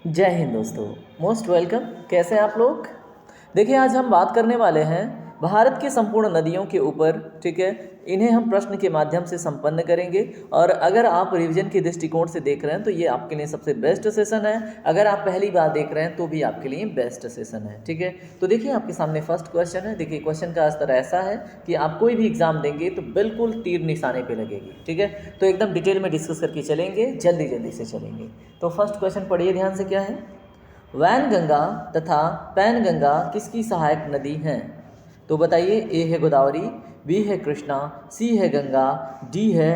जय हिंद दोस्तों। Most welcome. कैसे हैं आप लोग? देखिए, आज हम बात करने वाले हैं भारत की संपूर्ण नदियों के ऊपर। ठीक है, इन्हें हम प्रश्न के माध्यम से संपन्न करेंगे। और अगर आप रिवीजन के दृष्टिकोण से देख रहे हैं तो ये आपके लिए सबसे बेस्ट सेशन है। अगर आप पहली बार देख रहे हैं तो भी आपके लिए बेस्ट सेशन है। ठीक है, तो देखिए आपके सामने फर्स्ट क्वेश्चन है। देखिए, क्वेश्चन का स्तर ऐसा है कि आप कोई भी एग्जाम देंगे तो बिल्कुल तीर निशाने पे लगेगी। ठीक है, तो एकदम डिटेल में डिस्कस करके चलेंगे, जल्दी जल्दी से चलेंगे। तो फर्स्ट क्वेश्चन पढ़िए ध्यान से। क्या है? वैनगंगा तथा पैनगंगा किसकी सहायक नदी हैं? तो बताइए, ए है गोदावरी, बी है कृष्णा, सी है गंगा, डी है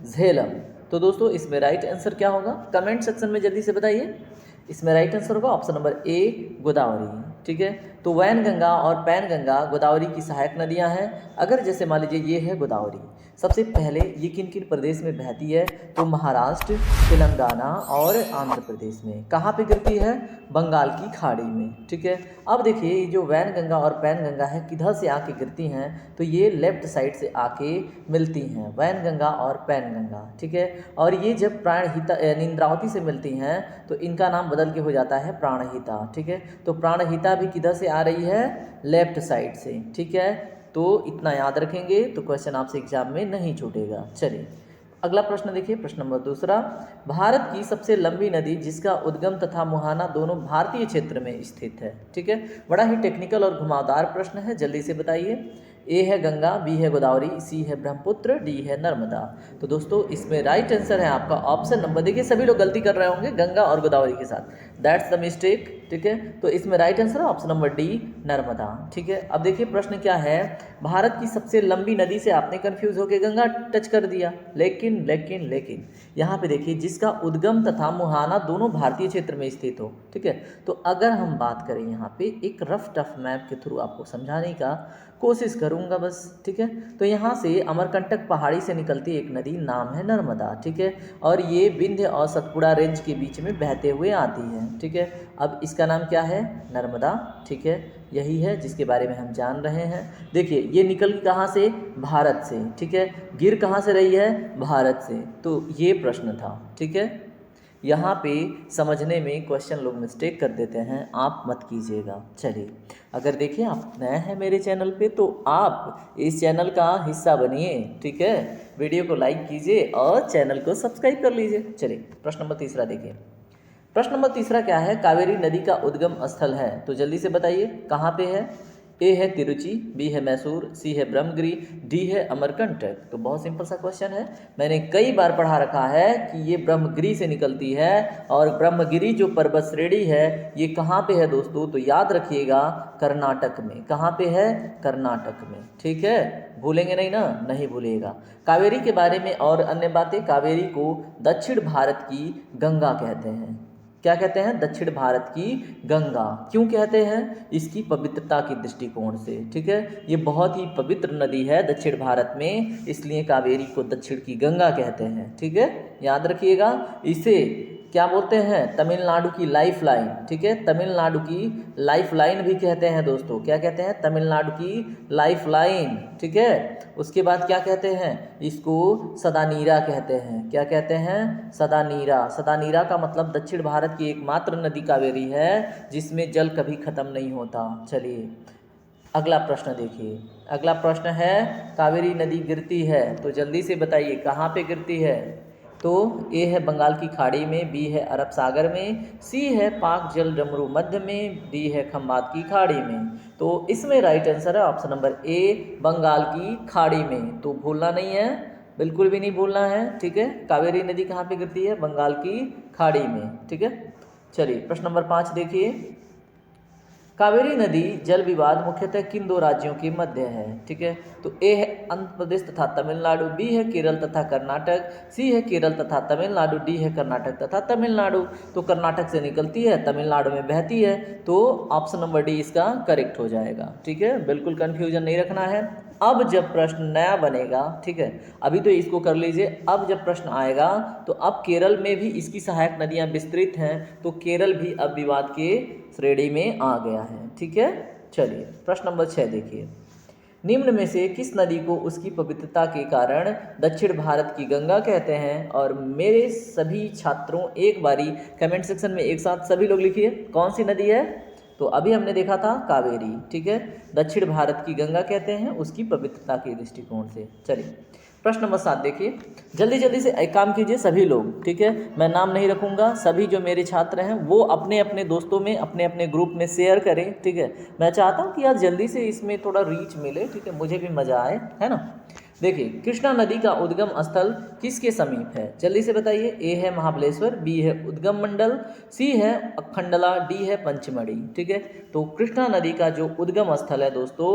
झेलम। तो दोस्तों इसमें राइट आंसर क्या होगा? कमेंट सेक्शन में जल्दी से बताइए। इसमें राइट आंसर होगा ऑप्शन नंबर ए, गोदावरी। ठीक है, तो वैनगंगा और पैनगंगा गोदावरी की सहायक नदियां हैं। अगर जैसे मान लीजिए ये है गोदावरी, सबसे पहले ये किन किन प्रदेश में बहती है? तो महाराष्ट्र, तेलंगाना और आंध्र प्रदेश में। कहाँ पे गिरती है? बंगाल की खाड़ी में। ठीक है, अब देखिए ये जो वैनगंगा और पैनगंगा है किधर से आके गिरती हैं? तो ये लेफ्ट साइड से आके मिलती हैं, वैनगंगा और पैनगंगा। ठीक है, और ये जब प्राणहिता इंद्रावती से मिलती हैं तो इनका नाम बदल के हो जाता है प्राणहिता। ठीक है, तो प्राणहिता भी किधर से आ रही है? लेफ्ट साइड से। ठीक है, तो इतना याद रखेंगे तो क्वेश्चन आपसे एग्जाम में नहीं छूटेगा। चलिए अगला प्रश्न देखिए, प्रश्न नंबर दूसरा। भारत की सबसे लंबी नदी जिसका उद्गम तथा मुहाना दोनों भारतीय क्षेत्र में स्थित है। ठीक है, बड़ा ही टेक्निकल और घुमावदार प्रश्न है, जल्दी से बताइए। ए है गंगा, बी है गोदावरी, सी है ब्रह्मपुत्र, डी है नर्मदा। तो दोस्तों इसमें राइट आंसर है आपका ऑप्शन नंबर, देखिए सभी लोग गलती कर रहे होंगे गंगा और गोदावरी के साथ, दैट्स द मिस्टेक। ठीक है, तो इसमें राइट आंसर है ऑप्शन नंबर डी, नर्मदा। ठीक है, अब देखिए प्रश्न क्या है। भारत की सबसे लंबी नदी से आपने कंफ्यूज होकर गंगा टच कर दिया, लेकिन लेकिन लेकिन यहाँ पे देखिए जिसका उद्गम तथा मुहाना दोनों भारतीय क्षेत्र में स्थित हो। ठीक है, तो अगर हम बात करें यहाँ पे एक रफ टफ मैप के थ्रू आपको समझाने का कोशिश करूँगा बस। ठीक है, तो यहाँ से अमरकंटक पहाड़ी से निकलती एक नदी, नाम है नर्मदा। ठीक है, और ये विंध्य और सतपुड़ा रेंज के बीच में बहते हुए आती है। ठीक है, अब इसका नाम क्या है? नर्मदा। ठीक है, यही है जिसके बारे में हम जान रहे हैं। देखिए ये निकल कहाँ से? भारत से। ठीक है, गिर कहाँ से रही है? भारत से। तो ये प्रश्न था। ठीक है, यहाँ पे समझने में क्वेश्चन लोग मिस्टेक कर देते हैं, आप मत कीजिएगा। चलिए, अगर देखिए आप नए हैं मेरे चैनल पे तो आप इस चैनल का हिस्सा बनिए। ठीक है, वीडियो को लाइक कीजिए और चैनल को सब्सक्राइब कर लीजिए। चलिए प्रश्न नंबर तीसरा देखिए। प्रश्न नंबर तीसरा क्या है? कावेरी नदी का उद्गम स्थल है, तो जल्दी से बताइए कहाँ पे है? ए है तिरुचि, बी है मैसूर, सी है ब्रह्मगिरी, डी है अमरकंटक। तो बहुत सिंपल सा क्वेश्चन है, मैंने कई बार पढ़ा रखा है कि ये ब्रह्मगिरी से निकलती है। और ब्रह्मगिरी जो पर्वत श्रेणी है ये कहाँ पे है दोस्तों? तो याद रखिएगा कर्नाटक में। कहाँ पे है? कर्नाटक में। ठीक है, भूलेंगे नहीं ना? नहीं भूलिएगा। कावेरी के बारे में और अन्य बातें, कावेरी को दक्षिण भारत की गंगा कहते हैं। क्या कहते हैं? दक्षिण भारत की गंगा। क्यों कहते हैं? इसकी पवित्रता की दृष्टिकोण से। ठीक है, ये बहुत ही पवित्र नदी है दक्षिण भारत में, इसलिए कावेरी को दक्षिण की गंगा कहते हैं। ठीक है, याद रखिएगा। इसे क्या बोलते हैं? तमिलनाडु की लाइफ लाइन। ठीक है, तमिलनाडु की लाइफ लाइन भी कहते हैं दोस्तों। क्या कहते हैं? तमिलनाडु की लाइफ लाइन। ठीक है, उसके बाद क्या कहते हैं? इसको सदानीरा कहते हैं। क्या कहते हैं? सदानीरा। सदानीरा का मतलब दक्षिण भारत की एकमात्र नदी कावेरी है जिसमें जल कभी खत्म नहीं होता। चलिए अगला प्रश्न देखिए। अगला प्रश्न है, कावेरी नदी गिरती है तो जल्दी से बताइए कहाँ पे गिरती है? तो ए है बंगाल की खाड़ी में, बी है अरब सागर में, सी है पाक जल डमरू मध्य में, डी है खंबात की खाड़ी में। तो इसमें राइट आंसर है ऑप्शन नंबर ए, बंगाल की खाड़ी में। तो भूलना नहीं है, बिल्कुल भी नहीं भूलना है। ठीक है, कावेरी नदी कहाँ पे गिरती है? बंगाल की खाड़ी में। ठीक है, चलिए प्रश्न नंबर 5 देखिए। कावेरी नदी जल विवाद मुख्यतः किन दो राज्यों के मध्य है? ठीक है, तो ए है आंध्र प्रदेश तथा तमिलनाडु, बी है केरल तथा कर्नाटक, सी है केरल तथा तमिलनाडु, डी है कर्नाटक तथा तमिलनाडु। तो कर्नाटक से निकलती है, तमिलनाडु में बहती है, तो ऑप्शन नंबर डी इसका करेक्ट हो जाएगा। ठीक है, बिल्कुल कन्फ्यूजन नहीं रखना है। अब जब प्रश्न नया बनेगा, ठीक है, अभी तो इसको कर लीजिए, अब जब प्रश्न आएगा तो अब केरल में भी इसकी सहायक नदियां विस्तृत हैं, तो केरल भी अब विवाद के श्रेणी में आ गया है। ठीक है, चलिए प्रश्न नंबर 6 देखिए। निम्न में से किस नदी को उसकी पवित्रता के कारण दक्षिण भारत की गंगा कहते हैं? और मेरे सभी छात्रों एक बारी कमेंट सेक्शन में एक साथ सभी लोग लिखिए कौन सी नदी है। तो अभी हमने देखा था कावेरी, ठीक है, दक्षिण भारत की गंगा कहते हैं उसकी पवित्रता के दृष्टिकोण से। चलिए प्रश्न नंबर 7 देखिए, जल्दी जल्दी से एक काम कीजिए सभी लोग, ठीक है, मैं नाम नहीं रखूंगा, सभी जो मेरे छात्र हैं वो अपने अपने दोस्तों में अपने अपने ग्रुप में शेयर करें, ठीक है। मैं चाहता हूँ कि यार जल्दी से इसमें थोड़ा रीच मिले, ठीक है, मुझे भी मज़ा आए, है ना। देखिए कृष्णा नदी का उद्गम स्थल किसके समीप है? जल्दी से बताइए। ए है महाबलेश्वर, बी है उद्गम मंडल, सी है अखंडला, डी है पंचमढ़ी, ठीक है। तो कृष्णा नदी का जो उद्गम स्थल है दोस्तों,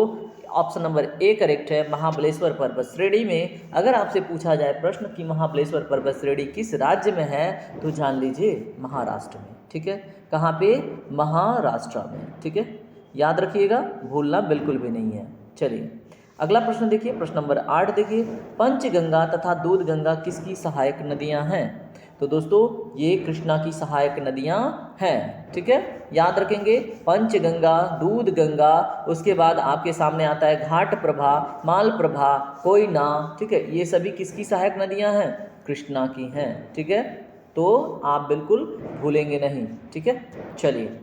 ऑप्शन नंबर ए करेक्ट है, महाबलेश्वर पर्वत श्रेणी में। अगर आपसे पूछा जाए प्रश्न कि महाबलेश्वर पर्वत श्रेणी किस राज्य में है, तो जान लीजिए महाराष्ट्र में, ठीक है। कहाँ पे? महाराष्ट्र में, ठीक है, याद रखिएगा, भूलना बिल्कुल भी नहीं है। चलिए अगला प्रश्न देखिए, प्रश्न नंबर 8 देखिए, पंचगंगा तथा दूधगंगा किसकी सहायक नदियां हैं? तो दोस्तों ये कृष्णा की सहायक नदियां हैं, ठीक है, याद रखेंगे। पंचगंगा, दूधगंगा, उसके बाद आपके सामने आता है घाट प्रभा, माल प्रभा, कोयना, ठीक है, ये सभी किसकी सहायक नदियां हैं? कृष्णा की हैं, ठीक है। तो आप बिल्कुल भूलेंगे नहीं, ठीक है। चलिए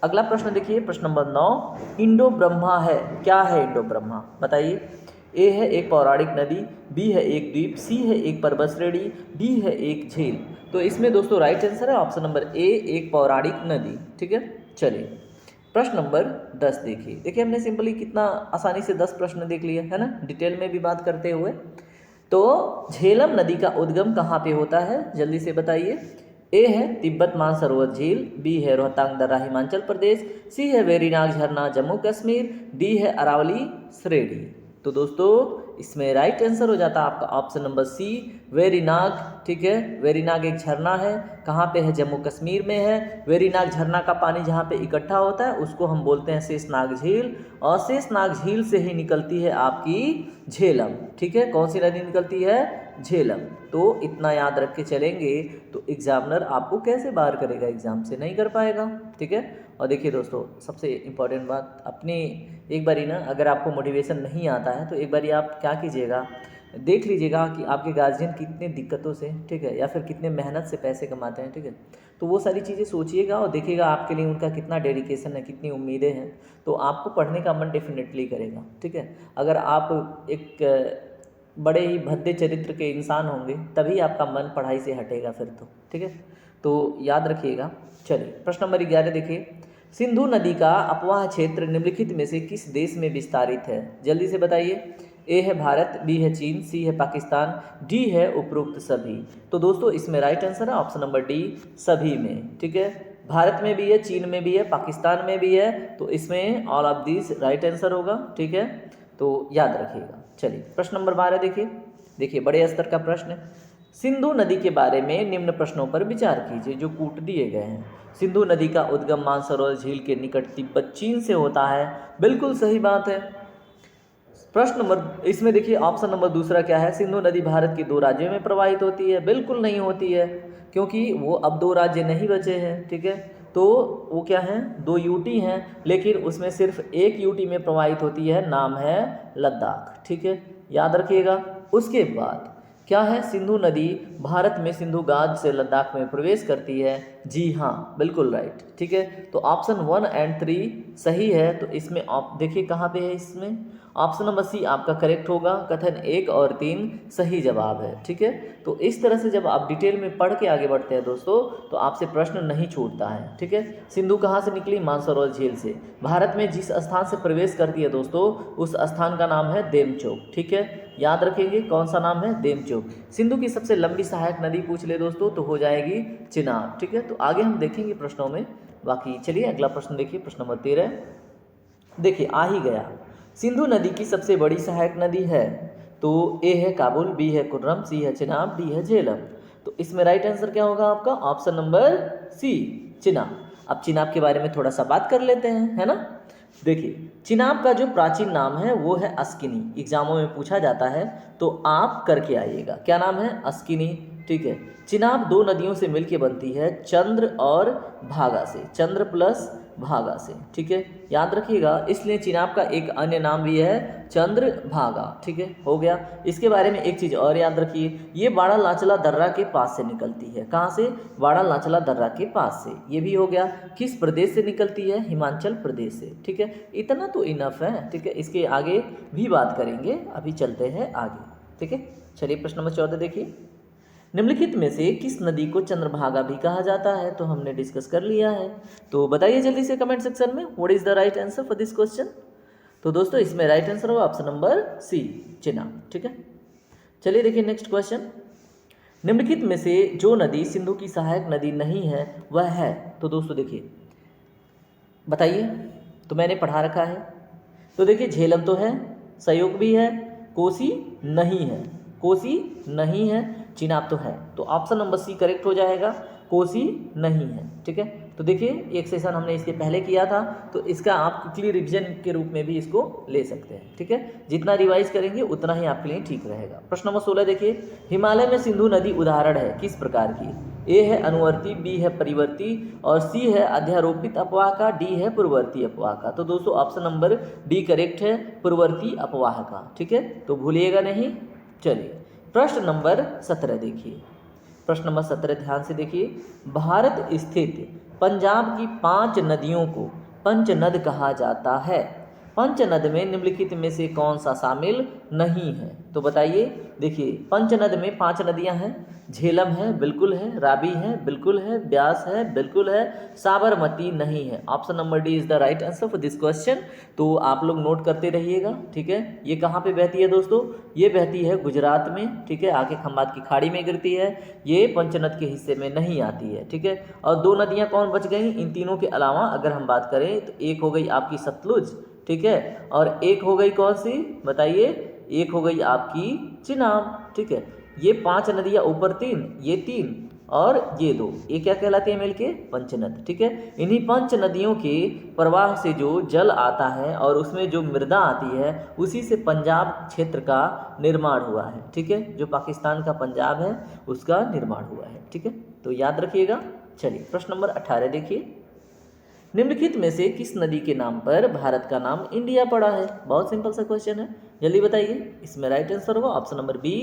अगला प्रश्न देखिए, प्रश्न नंबर 9, इंडो ब्रह्मा है, क्या है इंडो ब्रह्मा? बताइए। ए है एक पौराणिक नदी, बी है एक द्वीप, सी है एक पर्वत श्रेणी, डी है एक झील। तो इसमें दोस्तों राइट आंसर है ऑप्शन नंबर ए, एक पौराणिक नदी, ठीक है। चलिए प्रश्न नंबर 10 देखिए, देखिए हमने सिंपली कितना आसानी से 10 प्रश्न देख लिए, है ना, डिटेल में भी बात करते हुए। तो झेलम नदी का उद्गम कहाँ पे होता है? जल्दी से बताइए। ए है तिब्बत मानसरोवर झील, बी है रोहतांग दर्रा हिमाचल प्रदेश, सी है वेरीनाग झरना जम्मू कश्मीर, डी है अरावली श्रेणी। तो दोस्तों इसमें राइट आंसर हो जाता है आपका ऑप्शन नंबर सी, वेरीनाग, ठीक है। वेरीनाग एक झरना है, कहाँ पे है? जम्मू कश्मीर में है। वेरीनाग झरना का पानी जहाँ पे इकट्ठा होता है उसको हम बोलते हैं शेषनाग झील, और शेषनाग झील से ही निकलती है आपकी झेलम, ठीक है। कौन सी नदी निकलती है? झेलम। तो इतना याद रख के चलेंगे तो एग्जामिनर आपको कैसे बाहर करेगा? एग्जाम से नहीं कर पाएगा, ठीक है। और देखिए दोस्तों सबसे इम्पॉर्टेंट बात, अपनी एक बारी ना अगर आपको मोटिवेशन नहीं आता है तो एक बारी आप क्या कीजिएगा, देख लीजिएगा कि आपके गार्जियन कितने दिक्कतों से, ठीक है, या फिर कितने मेहनत से पैसे कमाते हैं, ठीक है। तो वो सारी चीज़ें सोचिएगा और देखिएगा आपके लिए उनका कितना डेडिकेशन है, कितनी उम्मीदें हैं, तो आपको पढ़ने का मन डेफिनेटली करेगा, ठीक है। अगर आप एक बड़े ही भद्दे चरित्र के इंसान होंगे तभी आपका मन पढ़ाई से हटेगा फिर तो, ठीक है। तो याद रखिएगा। चलिए प्रश्न नंबर 11 देखिए, सिंधु नदी का अपवाह क्षेत्र निम्नलिखित में से किस देश में विस्तारित है? जल्दी से बताइए। ए है भारत, बी है चीन, सी है पाकिस्तान, डी है उपरोक्त सभी। तो दोस्तों इसमें राइट आंसर है ऑप्शन नंबर डी, सभी में, ठीक है। भारत में भी है, चीन में भी है, पाकिस्तान में भी है, तो इसमें all of this right answer होगा, ठीक है। तो याद रखिएगा। चलिए प्रश्न नंबर 12 देखिए, देखिए बड़े स्तर का प्रश्न है। सिंधु नदी के बारे में निम्न प्रश्नों पर विचार कीजिए जो कूट दिए गए हैं। सिंधु नदी का उद्गम मानसरोवर झील के निकट तिब्बत चीन से होता है, बिल्कुल सही बात है। प्रश्न नंबर इसमें देखिए ऑप्शन नंबर दूसरा क्या है? सिंधु नदी भारत के 2 राज्यों में प्रवाहित होती है, बिल्कुल नहीं होती है, क्योंकि वो अब 2 राज्य नहीं बचे हैं, ठीक है। तो वो क्या हैं? 2 यूटी हैं, लेकिन उसमें सिर्फ एक यूटी में प्रवाहित होती है, नाम है लद्दाख, ठीक है, याद रखिएगा। उसके बाद क्या है? सिंधु नदी भारत में सिंधु गाद से लद्दाख में प्रवेश करती है, जी हाँ बिल्कुल राइट, ठीक है। तो ऑप्शन 1 और 3 सही है, तो इसमें आप देखिए कहाँ पे है, इसमें ऑप्शन नंबर सी आपका करेक्ट होगा, कथन 1 और 3 सही जवाब है, ठीक है। तो इस तरह से जब आप डिटेल में पढ़ के आगे बढ़ते हैं दोस्तों तो आपसे प्रश्न नहीं छूटता है, ठीक है। सिंधु कहाँ से निकली? मानसरोवर झील से। भारत में जिस स्थान से प्रवेश करती है दोस्तों उस स्थान का नाम है देमचोक, ठीक है, याद रखेंगे कौन सा नाम है? देमचोक। सिंधु की सबसे लंबी सहायक नदी पूछ ले दोस्तों तो हो जाएगी चिनाब, ठीक है। तो आगे हम देखेंगे प्रश्नों में बाकी। चलिए अगला प्रश्न देखिए, प्रश्न नंबर 13 देखिए आ ही गया। सिंधु नदी की सबसे बड़ी सहायक नदी है, तो ए है काबुल, बी है कुर्रम, सी है चिनाब, डी है झेलम। तो इसमें राइट आंसर क्या होगा आपका? Option number C, Chenab. अब चिनाब के बारे में थोड़ा सा बात कर लेते हैं, है ना। देखिए चिनाब का जो प्राचीन नाम है वो है अस्किनी, एग्जामों में पूछा जाता है तो आप करके आइएगा, क्या नाम है? अस्किनी। ठीक है। चिनाब दो नदियों से मिलके बनती है, चंद्र और भागा से, चंद्र प्लस भागा से, ठीक है, याद रखिएगा। इसलिए चिनाब का एक अन्य नाम भी है चंद्र भागा, ठीक है, हो गया। इसके बारे में एक चीज़ और याद रखिए, ये बाड़ा लाचला दर्रा के पास से निकलती है। कहाँ से? बाड़ा लाचला दर्रा के पास से। ये भी हो गया। किस प्रदेश से निकलती है? हिमाचल प्रदेश से, ठीक है। इतना तो इनफ है, ठीक है। इसके आगे भी बात करेंगे, अभी चलते हैं आगे, ठीक है। चलिए प्रश्न नंबर 14 देखिए। निम्नलिखित में से किस नदी को चंद्रभागा भी कहा जाता है? तो हमने डिस्कस कर लिया है, तो बताइए जल्दी से कमेंट सेक्शन में what is the right answer for this question. तो दोस्तों इसमें राइट आंसर होगा ऑप्शन नंबर सी, चिनाब, ठीक है। चलिए देखिए नेक्स्ट क्वेश्चन। निम्नलिखित में से जो नदी सिंधु की सहायक नदी नहीं है वह है? तो दोस्तों देखिए बताइए, तो मैंने पढ़ा रखा है। तो देखिए झेलम तो है, सहयोग भी है, कोसी नहीं है, कोसी नहीं है, चिनाब तो है। तो ऑप्शन नंबर सी करेक्ट हो जाएगा, कोसी नहीं है, ठीक है। तो देखिए एक सेशन हमने इसके पहले किया था, तो इसका आप क्विकली रिवीजन के रूप में भी इसको ले सकते हैं, ठीक है। जितना रिवाइज करेंगे उतना ही आपके लिए ठीक रहेगा। प्रश्न नंबर 16 देखिए। हिमालय में सिंधु नदी उदाहरण है किस प्रकार की? ए है अनुवर्ती, बी है परिवर्ती और सी है अध्यारोपित अपवाह का, डी है पूर्ववर्ती अपवाह का। तो दोस्तों ऑप्शन नंबर डी करेक्ट है, पूर्ववर्ती अपवाह का, ठीक है, तो भूलिएगा नहीं। चलिए प्रश्न नंबर 17 देखिए। प्रश्न नंबर 17 ध्यान से देखिए। भारत स्थित पंजाब की 5 नदियों को पंचनद कहा जाता है। पंचनद में निम्नलिखित में से कौन सा शामिल नहीं है? तो बताइए। देखिए पंचनद में 5 नदियां हैं, झेलम है, बिल्कुल है, रावी है, बिल्कुल है, ब्यास है, बिल्कुल है, साबरमती नहीं है। Option number D is the right answer for this question. तो आप लोग नोट करते रहिएगा, ठीक है। ये कहाँ पे बहती है दोस्तों? ये बहती है गुजरात में, ठीक है, आके खंबात की खाड़ी में गिरती है। ये पंचनद के हिस्से में नहीं आती है, ठीक है। और 2 नदियाँ कौन बच गई इन तीनों के अलावा? अगर हम बात करें तो एक हो गई आपकी सतलुज, ठीक है, और एक हो गई कौन सी बताइए? एक हो गई आपकी चिनाब, ठीक है। ये 5 नदियाँ ऊपर 3, ये 3 और ये 2, ये क्या कहलाते हैं मिलके? पंचनद, ठीक है। इन्हीं पंच नदियों के प्रवाह से जो जल आता है और उसमें जो मृदा आती है उसी से पंजाब क्षेत्र का निर्माण हुआ है, ठीक है। जो पाकिस्तान का पंजाब है उसका निर्माण हुआ है, ठीक है, तो याद रखिएगा। चलिए प्रश्न नंबर 18 देखिए। निम्नलिखित में से किस नदी के नाम पर भारत का नाम इंडिया पड़ा है? बहुत सिंपल सा क्वेश्चन है, जल्दी बताइए। इसमें राइट आंसर होगा ऑप्शन नंबर बी,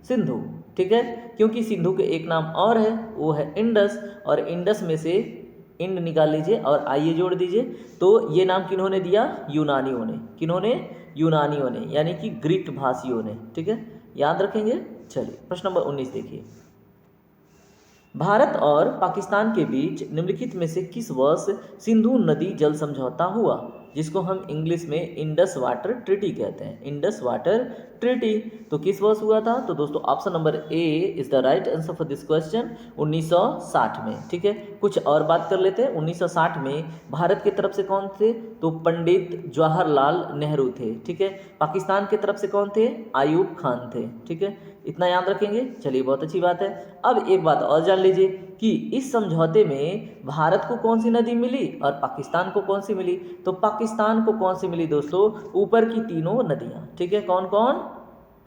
सिंधु, ठीक है। क्योंकि सिंधु के एक नाम और है, वो है इंडस, और इंडस में से इंड निकाल लीजिए और आइए जोड़ दीजिए। तो ये नाम किन्होंने दिया? यूनानियों ने। किन्होंने? यूनानियों ने, यानी कि ग्रीक भाषियों ने, ठीक है, याद रखेंगे। चलिए प्रश्न नंबर 19 देखिए। भारत और पाकिस्तान के बीच निम्नलिखित में से किस वर्ष सिंधु नदी जल समझौता हुआ, जिसको हम इंग्लिश में इंडस वाटर ट्रीटी कहते हैं? इंडस वाटर ट्रीटी, तो किस वर्ष हुआ था? तो दोस्तों option number A is the right answer for this question, 1960 में, ठीक है। कुछ और बात कर लेते हैं। 1960 में भारत की तरफ से कौन थे? तो पंडित जवाहरलाल नेहरू थे, ठीक है। पाकिस्तान की तरफ से कौन थे? आयूब खान थे, ठीक है, इतना याद रखेंगे। चलिए बहुत अच्छी बात है। अब एक बात और जान लीजिए कि इस समझौते में भारत को कौन सी नदी मिली और पाकिस्तान को कौन सी मिली? तो पाकिस्तान को कौन सी मिली दोस्तों? ऊपर की तीनों नदियां, ठीक है। कौन कौन?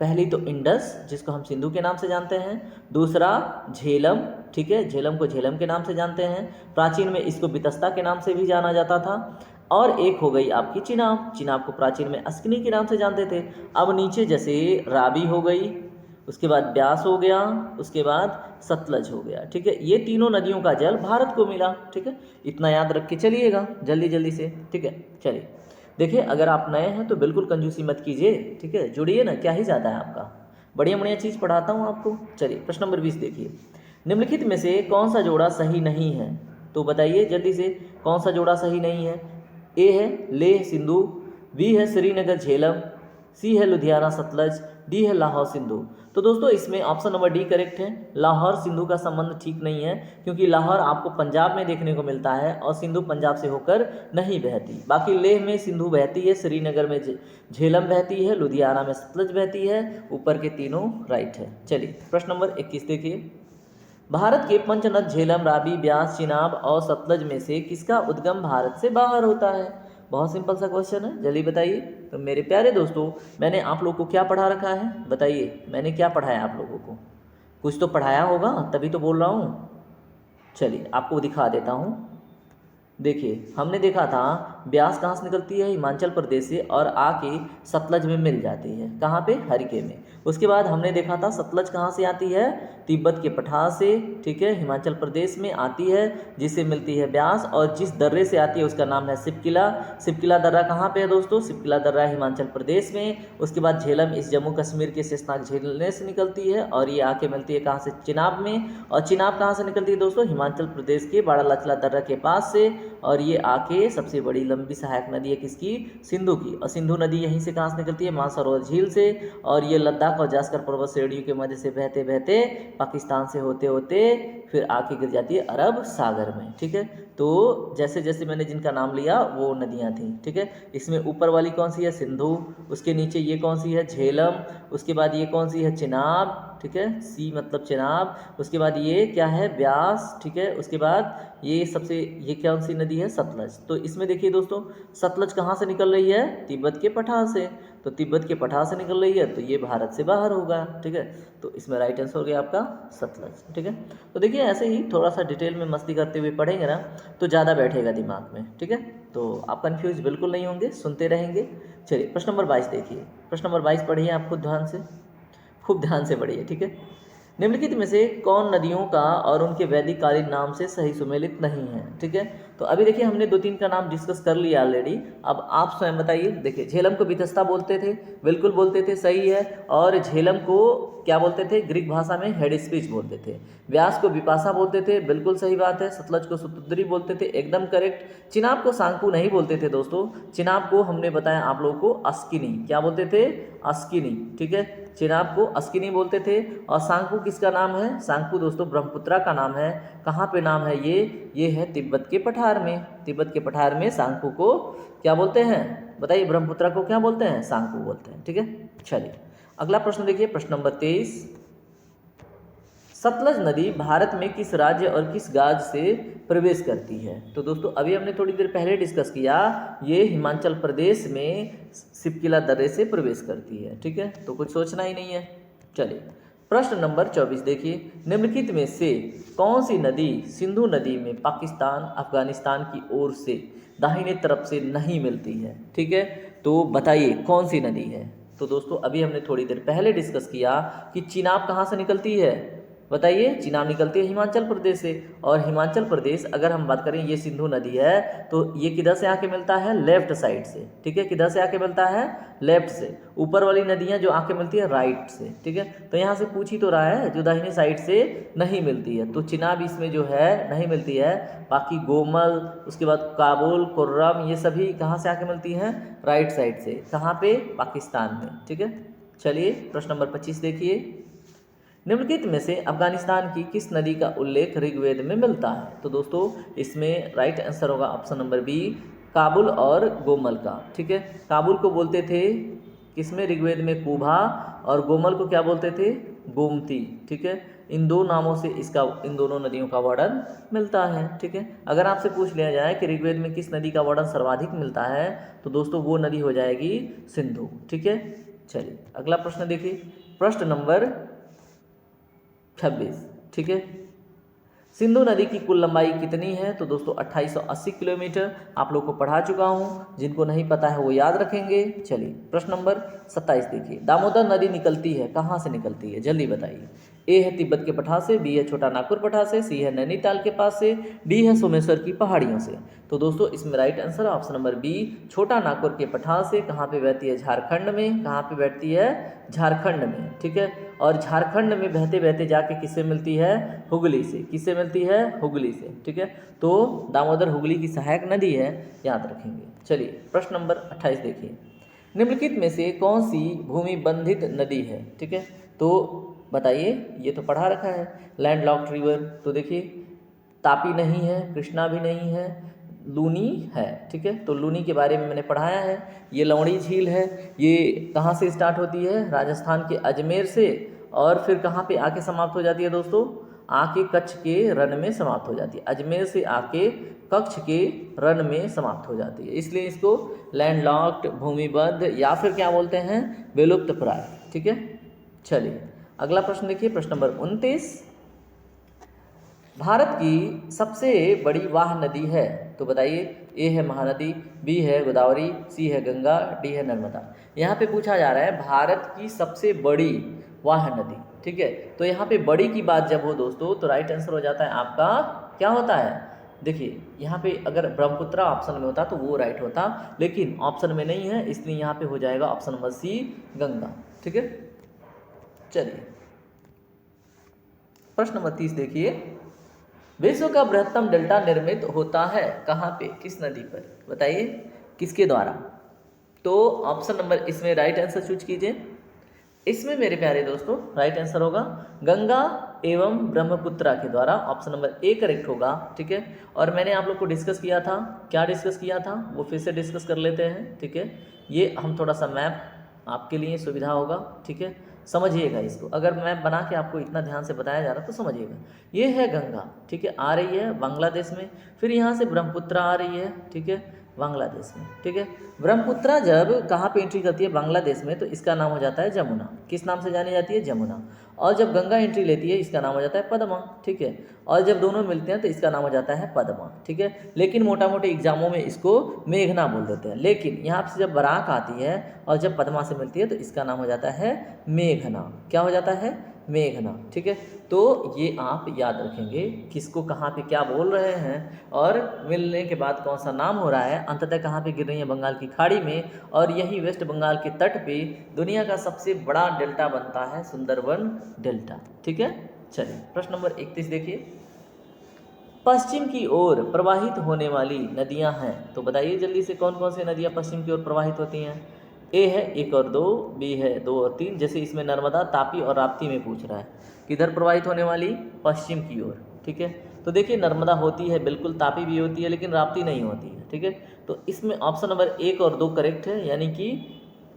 पहली तो इंडस, जिसको हम सिंधु के नाम से जानते हैं। दूसरा झेलम, ठीक है, झेलम को झेलम के नाम से जानते हैं। प्राचीन में इसको बितस्ता के नाम से भी जाना जाता था। और एक हो गई आपकी चिनाब, चिनाब को प्राचीन में अस्किनी के नाम से जानते थे। अब नीचे जैसे रावी हो गई, उसके बाद ब्यास हो गया, उसके बाद सतलज हो गया, ठीक है। ये तीनों नदियों का जल भारत को मिला, ठीक है, इतना याद रख के चलिएगा जल्दी जल्दी से, ठीक है। चलिए देखिए, अगर आप नए हैं तो बिल्कुल कंजूसी मत कीजिए, ठीक है, जुड़िए ना, क्या ही ज़्यादा है आपका, बढ़िया बढ़िया चीज़ पढ़ाता हूँ आपको। चलिए प्रश्न नंबर 20 देखिए। निम्नलिखित में से कौन सा जोड़ा सही नहीं है? तो बताइए जल्दी से, कौन सा जोड़ा सही नहीं है? ए है लेह सिंधु, बी है श्रीनगर झेलम, सी है लुधियाना सतलज, डी है लाहौर सिंधु। तो दोस्तों इसमें ऑप्शन नंबर डी करेक्ट है। लाहौर सिंधु का संबंध ठीक नहीं है, क्योंकि लाहौर आपको पंजाब में देखने को मिलता है और सिंधु पंजाब से होकर नहीं बहती। बाकी लेह में सिंधु बहती है, श्रीनगर में झेलम बहती है, लुधियाना में सतलज बहती है, ऊपर के तीनों राइट है। चलिए प्रश्न नंबर 21 देखिए। भारत के पंचनद झेलम, रावी, ब्यास, चिनाब और सतलज में से किसका उद्गम भारत से बाहर होता है? बहुत सिंपल सा क्वेश्चन है, जल्दी बताइए। तो मेरे प्यारे दोस्तों, मैंने आप लोगों को क्या पढ़ा रखा है बताइए? मैंने क्या पढ़ाया आप लोगों को? कुछ तो पढ़ाया होगा, तभी तो बोल रहा हूँ। चलिए आपको दिखा देता हूँ। देखिए हमने देखा था ब्यास कहाँ से निकलती है, हिमाचल प्रदेश से, और आके सतलज में मिल जाती है। कहाँ पे, हरिके में। उसके बाद हमने देखा था सतलज कहाँ से आती है, तिब्बत के पठार से, ठीक है, हिमाचल प्रदेश में आती है, जिससे मिलती है ब्यास, और जिस दर्रे से आती है उसका नाम है सिपकिला। सिपकिला दर्रा कहाँ पे है दोस्तों, सिपकिला दर्रा हिमाचल प्रदेश में। उसके बाद झेलम इस जम्मू कश्मीर के शेषनाग झील से निकलती है, और ये आके मिलती है कहाँ से, चिनाब में। और चिनाब कहाँ से निकलती है दोस्तों, हिमाचल प्रदेश के बाड़ालाचला दर्रा के पास से, और ये आके सबसे बड़ी लंबी सहायक नदी है किसकी, सिंधु की। और सिंधु नदी यहीं से कहाँ से निकलती है, मानसरोवर झील से, और ये लद्दाख और जास्कर पर्वत श्रेणियों के मध्य से बहते बहते पाकिस्तान से होते होते फिर आके गिर जाती है अरब सागर में, ठीक है। तो जैसे जैसे मैंने जिनका नाम लिया वो नदियाँ थी, ठीक है। इसमें ऊपर वाली कौन सी है, सिंधु, उसके नीचे ये कौन सी है, झेलम, उसके बाद ये कौन सी है, चिनाब, ठीक है, सी मतलब चिनाब, उसके बाद ये क्या है, ब्यास, ठीक है, उसके बाद ये सबसे ये कौन सी नदी है, सतलज। तो इसमें देखिए दोस्तों, सतलज कहाँ से निकल रही है, तिब्बत के पठार से। तो तिब्बत के पठार से निकल रही है तो ये भारत से बाहर होगा, ठीक है। तो इसमें राइट आंसर हो गया आपका सतलज, ठीक है। तो देखिए ऐसे ही थोड़ा सा डिटेल में मस्ती करते हुए पढ़ेंगे ना तो ज़्यादा बैठेगा दिमाग में, ठीक है। तो आप कन्फ्यूज बिल्कुल नहीं होंगे, सुनते रहेंगे। चलिए प्रश्न नंबर 22 देखिए। प्रश्न नंबर 22 पढ़िए आप खुद ध्यान से, खूब ध्यान से पढ़िए, ठीक है। निम्नलिखित में से कौन नदियों का और उनके वैदिक कालीन नाम से सही सुमेलित नहीं है, ठीक है। तो अभी देखिए हमने 2-3 का नाम डिस्कस कर लिया ऑलरेडी। अब आप स्वयं बताइए। देखिए झेलम को वितस्ता बोलते थे, बिल्कुल बोलते थे, सही है। और झेलम को क्या बोलते थे, ग्रीक भाषा में हेड स्पीच बोलते थे। व्यास को विपाशा बोलते थे, बिल्कुल सही बात है। सतलज को सुतुद्री बोलते थे, एकदम करेक्ट। चिनाब को सांकू नहीं बोलते थे दोस्तों, चिनाब को हमने बताया आप लोगों को अस्किनी, क्या बोलते थे, अस्किनी, ठीक है। चिनाब को अस्किनी बोलते थे। और सांकू किसका नाम है, सांकू दोस्तों ब्रह्मपुत्रा का नाम है। कहाँ पे नाम है ये है तिब्बत के पठार में। तिब्बत के पठार में सांकू को क्या बोलते हैं, बताइए, ब्रह्मपुत्रा को क्या बोलते हैं, सांकू बोलते हैं, ठीक है। चलिए अगला प्रश्न देखिए, प्रश्न नंबर 23। सतलज नदी भारत में किस राज्य और किस गाज से प्रवेश करती है। तो दोस्तों अभी हमने थोड़ी देर पहले डिस्कस किया, ये हिमाचल प्रदेश में सिपकिला दर्रे से प्रवेश करती है, ठीक है। तो कुछ सोचना ही नहीं है। चलिए प्रश्न नंबर 24 देखिए। निम्नलिखित में से कौन सी नदी सिंधु नदी में पाकिस्तान अफगानिस्तान की ओर से दाहिने तरफ से नहीं मिलती है, ठीक है। तो बताइए कौन सी नदी है। तो दोस्तों अभी हमने थोड़ी देर पहले डिस्कस किया कि चिनाब कहाँ से निकलती है, बताइए। चिनाब निकलती है हिमाचल प्रदेश से। और हिमाचल प्रदेश अगर हम बात करें, ये सिंधु नदी है, तो ये किधर से आके मिलता है, लेफ्ट साइड से, ठीक है। किधर से आके मिलता है, लेफ्ट से। ऊपर वाली नदियाँ जो आके मिलती है राइट से, ठीक है। तो यहाँ से पूछ ही तो रहा है, जो दाहिने साइड से नहीं मिलती है, तो चिनाब इसमें जो है नहीं मिलती है। बाकी गोमल, उसके बाद काबुल, कुर्रम, ये सभी कहाँ से आके मिलती हैं, राइट साइड से। कहाँ पे, पाकिस्तान में, ठीक है। चलिए प्रश्न नंबर 25 देखिए। निम्नलिखित में से अफगानिस्तान की किस नदी का उल्लेख ऋग्वेद में मिलता है। तो दोस्तों इसमें राइट आंसर होगा ऑप्शन नंबर बी, काबुल और गोमल का, ठीक है। काबुल को बोलते थे किसमें, ऋग्वेद में कुभा, और गोमल को क्या बोलते थे, गोमती, ठीक है। इन दो नामों से इन दोनों नदियों का वर्णन मिलता है, ठीक है। अगर आपसे पूछ लिया जाए कि ऋग्वेद में किस नदी का वर्णन सर्वाधिक मिलता है, तो दोस्तों वो नदी हो जाएगी सिंधु, ठीक है। चलिए अगला प्रश्न देखिए, प्रश्न नंबर 26, ठीक है। सिंधु नदी की कुल लंबाई कितनी है। तो दोस्तों 2880 किलोमीटर। आप लोग को पढ़ा चुका हूँ, जिनको नहीं पता है वो याद रखेंगे। चलिए प्रश्न नंबर 27 देखिए। दामोदर नदी निकलती है, कहाँ से निकलती है, जल्दी बताइए। ए है तिब्बत के पठार से, बी है छोटा नागपुर पठार से, सी है नैनीताल के पास से, डी है सोमेश्वर की पहाड़ियों से। तो दोस्तों इसमें right answer option number B, Chota Nagpur के पठार से। कहाँ पे बहती है, झारखंड में। कहाँ पे बैठती है, झारखंड में, ठीक है। और झारखंड में बहते बहते जाके किससे मिलती है, हुगली से। किससे मिलती है, हुगली से, ठीक है। तो दामोदर हुगली की सहायक नदी है, याद रखेंगे। चलिए प्रश्न नंबर 28 देखिए। निम्नलिखित में से कौन सी भूमि बंधित नदी है, ठीक है। तो बताइए, ये तो पढ़ा रखा है, लैंड लॉक्ड रिवर। तो देखिए तापी नहीं है, कृष्णा भी नहीं है, लूनी है, ठीक है। तो लूनी के बारे में मैंने पढ़ाया है। ये लवणी झील है, ये कहाँ से स्टार्ट होती है, राजस्थान के अजमेर से, और फिर कहाँ पे आके समाप्त हो जाती है दोस्तों, आके कच्छ के रण में समाप्त हो जाती है। अजमेर से आके कच्छ के रण में समाप्त हो जाती है, इसलिए इसको लैंड लॉक्ड, भूमिबद्ध, या फिर क्या बोलते हैं, विलुप्त प्राय, ठीक है। चलिए अगला प्रश्न देखिए, प्रश्न नंबर 29, भारत की सबसे बड़ी वाह नदी है, तो बताइए। ए है महानदी, बी है गोदावरी, सी है गंगा, डी है नर्मदा। यहाँ पे पूछा जा रहा है भारत की सबसे बड़ी वाह नदी, ठीक है। तो यहाँ पे बड़ी की बात जब हो दोस्तों, तो राइट आंसर हो जाता है आपका, क्या होता है, देखिए यहाँ पे अगर ब्रह्मपुत्र ऑप्शन में होता तो वो राइट होता, लेकिन ऑप्शन में नहीं है, इसलिए यहाँ पे हो जाएगा ऑप्शन नंबर सी, गंगा, ठीक है। चलिए प्रश्न नंबर 30 देखिए, विश्व का बृहत्तम डेल्टा निर्मित होता है कहाँ पे, किस नदी पर, बताइए किसके द्वारा। तो ऑप्शन नंबर इसमें राइट आंसर चूज कीजिए। इसमें मेरे प्यारे दोस्तों राइट आंसर होगा गंगा एवं ब्रह्मपुत्रा के द्वारा, ऑप्शन नंबर ए करेक्ट होगा, ठीक है। और मैंने आप लोग को डिस्कस किया था, क्या डिस्कस किया था वो फिर से डिस्कस कर लेते हैं, ठीक है। ये हम थोड़ा सा मैप आपके लिए सुविधा होगा, ठीक है, समझिएगा इसको। अगर मैप बना के आपको इतना ध्यान से बताया जा रहा तो समझिएगा। ये है गंगा, ठीक है, आ रही है बांग्लादेश में, फिर यहाँ से ब्रह्मपुत्रा आ रही है, ठीक है, बांग्लादेश में, ठीक है। ब्रह्मपुत्रा जब कहाँ पे एंट्री करती है, बांग्लादेश में, तो इसका नाम हो जाता है जमुना, किस नाम से जानी जाती है, जमुना। और जब गंगा एंट्री लेती है, इसका नाम हो जाता है पद्मा, ठीक है। और जब दोनों मिलते हैं तो इसका नाम हो जाता है पद्मा, ठीक है। लेकिन मोटा मोटे एग्जामों में इसको मेघना बोल देते हैं, लेकिन यहाँ से जब बराक आती है और जब पद्मा से मिलती है तो इसका नाम हो जाता है मेघना, क्या हो जाता है, मेघना, ठीक है। तो ये आप याद रखेंगे किसको कहाँ पे क्या बोल रहे हैं, और मिलने के बाद कौन सा नाम हो रहा है, अंततः कहाँ पे गिर रही है, बंगाल की खाड़ी में, और यही वेस्ट बंगाल के तट पे दुनिया का सबसे बड़ा डेल्टा बनता है, सुंदरबन डेल्टा, ठीक है। चलिए प्रश्न नंबर 31 देखिए, पश्चिम की ओर प्रवाहित होने वाली नदियां हैं, तो बताइए जल्दी से कौन कौन सी नदियां पश्चिम की ओर प्रवाहित होती हैं। ए है 1 और 2, बी है 2 और 3, जैसे इसमें नर्मदा, तापी और राप्ती में पूछ रहा है, किधर प्रवाहित होने वाली, पश्चिम की ओर, ठीक है। तो देखिए नर्मदा होती है बिल्कुल, तापी भी होती है, लेकिन राप्ती नहीं होती है, ठीक है। तो इसमें ऑप्शन नंबर 1 और 2 करेक्ट है, यानी कि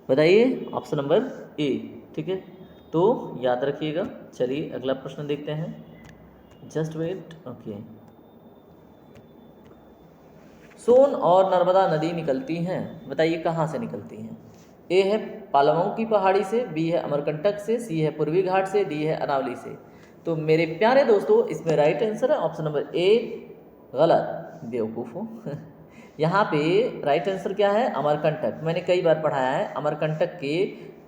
बताइए ऑप्शन नंबर ए, ठीक है, तो याद रखिएगा। चलिए अगला प्रश्न देखते हैं, जस्ट वेट, ओके। सोन और नर्मदा नदी निकलती हैं, बताइए कहाँ से निकलती हैं। ए है पालमऊ की पहाड़ी से, बी है अमरकंटक से, सी है पूर्वी घाट से, डी है अरावली से। तो मेरे प्यारे दोस्तों इसमें राइट आंसर है ऑप्शन नंबर ए, गलत, बेवकूफ़ हो यहाँ पे राइट आंसर क्या है, अमरकंटक। मैंने कई बार पढ़ाया है, अमरकंटक के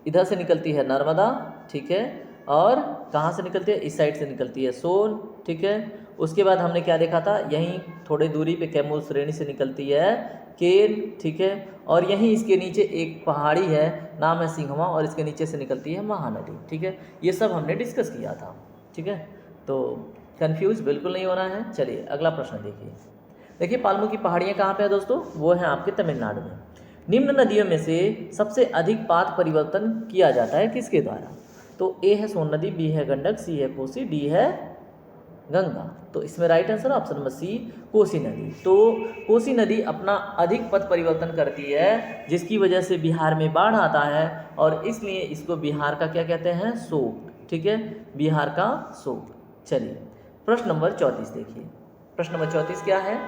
इधर से निकलती है नर्मदा, ठीक है, और कहाँ से निकलती है, इस साइड से निकलती है सोन, ठीक है। उसके बाद हमने क्या देखा था, यहीं थोड़ी दूरी पे कैमूर श्रेणी से निकलती है केन, ठीक है, और यहीं इसके नीचे एक पहाड़ी है, नाम है सिंघवा, और इसके नीचे से निकलती है महानदी, ठीक है। ये सब हमने डिस्कस किया था, ठीक है, तो कंफ्यूज बिल्कुल नहीं होना है। चलिए अगला प्रश्न देखिए, देखिए पालमू की पहाड़ियाँ कहाँ पे है दोस्तों, वो है आपके तमिलनाडु में। निम्न नदियों में से सबसे अधिक पाथ परिवर्तन किया जाता है किसके द्वारा। तो ए है सोन नदी, बी है गंडक, सी है कोसी, डी है गंगा। तो इसमें right answer option number C, Kosi नदी। तो कोसी नदी अपना अधिक पथ परिवर्तन करती है, जिसकी वजह से बिहार में बाढ़ आता है, और इसलिए इसको बिहार का क्या कहते हैं, शोक, ठीक है, बिहार का शोक। चलिए प्रश्न नंबर 34 देखिए, प्रश्न नंबर 34 क्या है,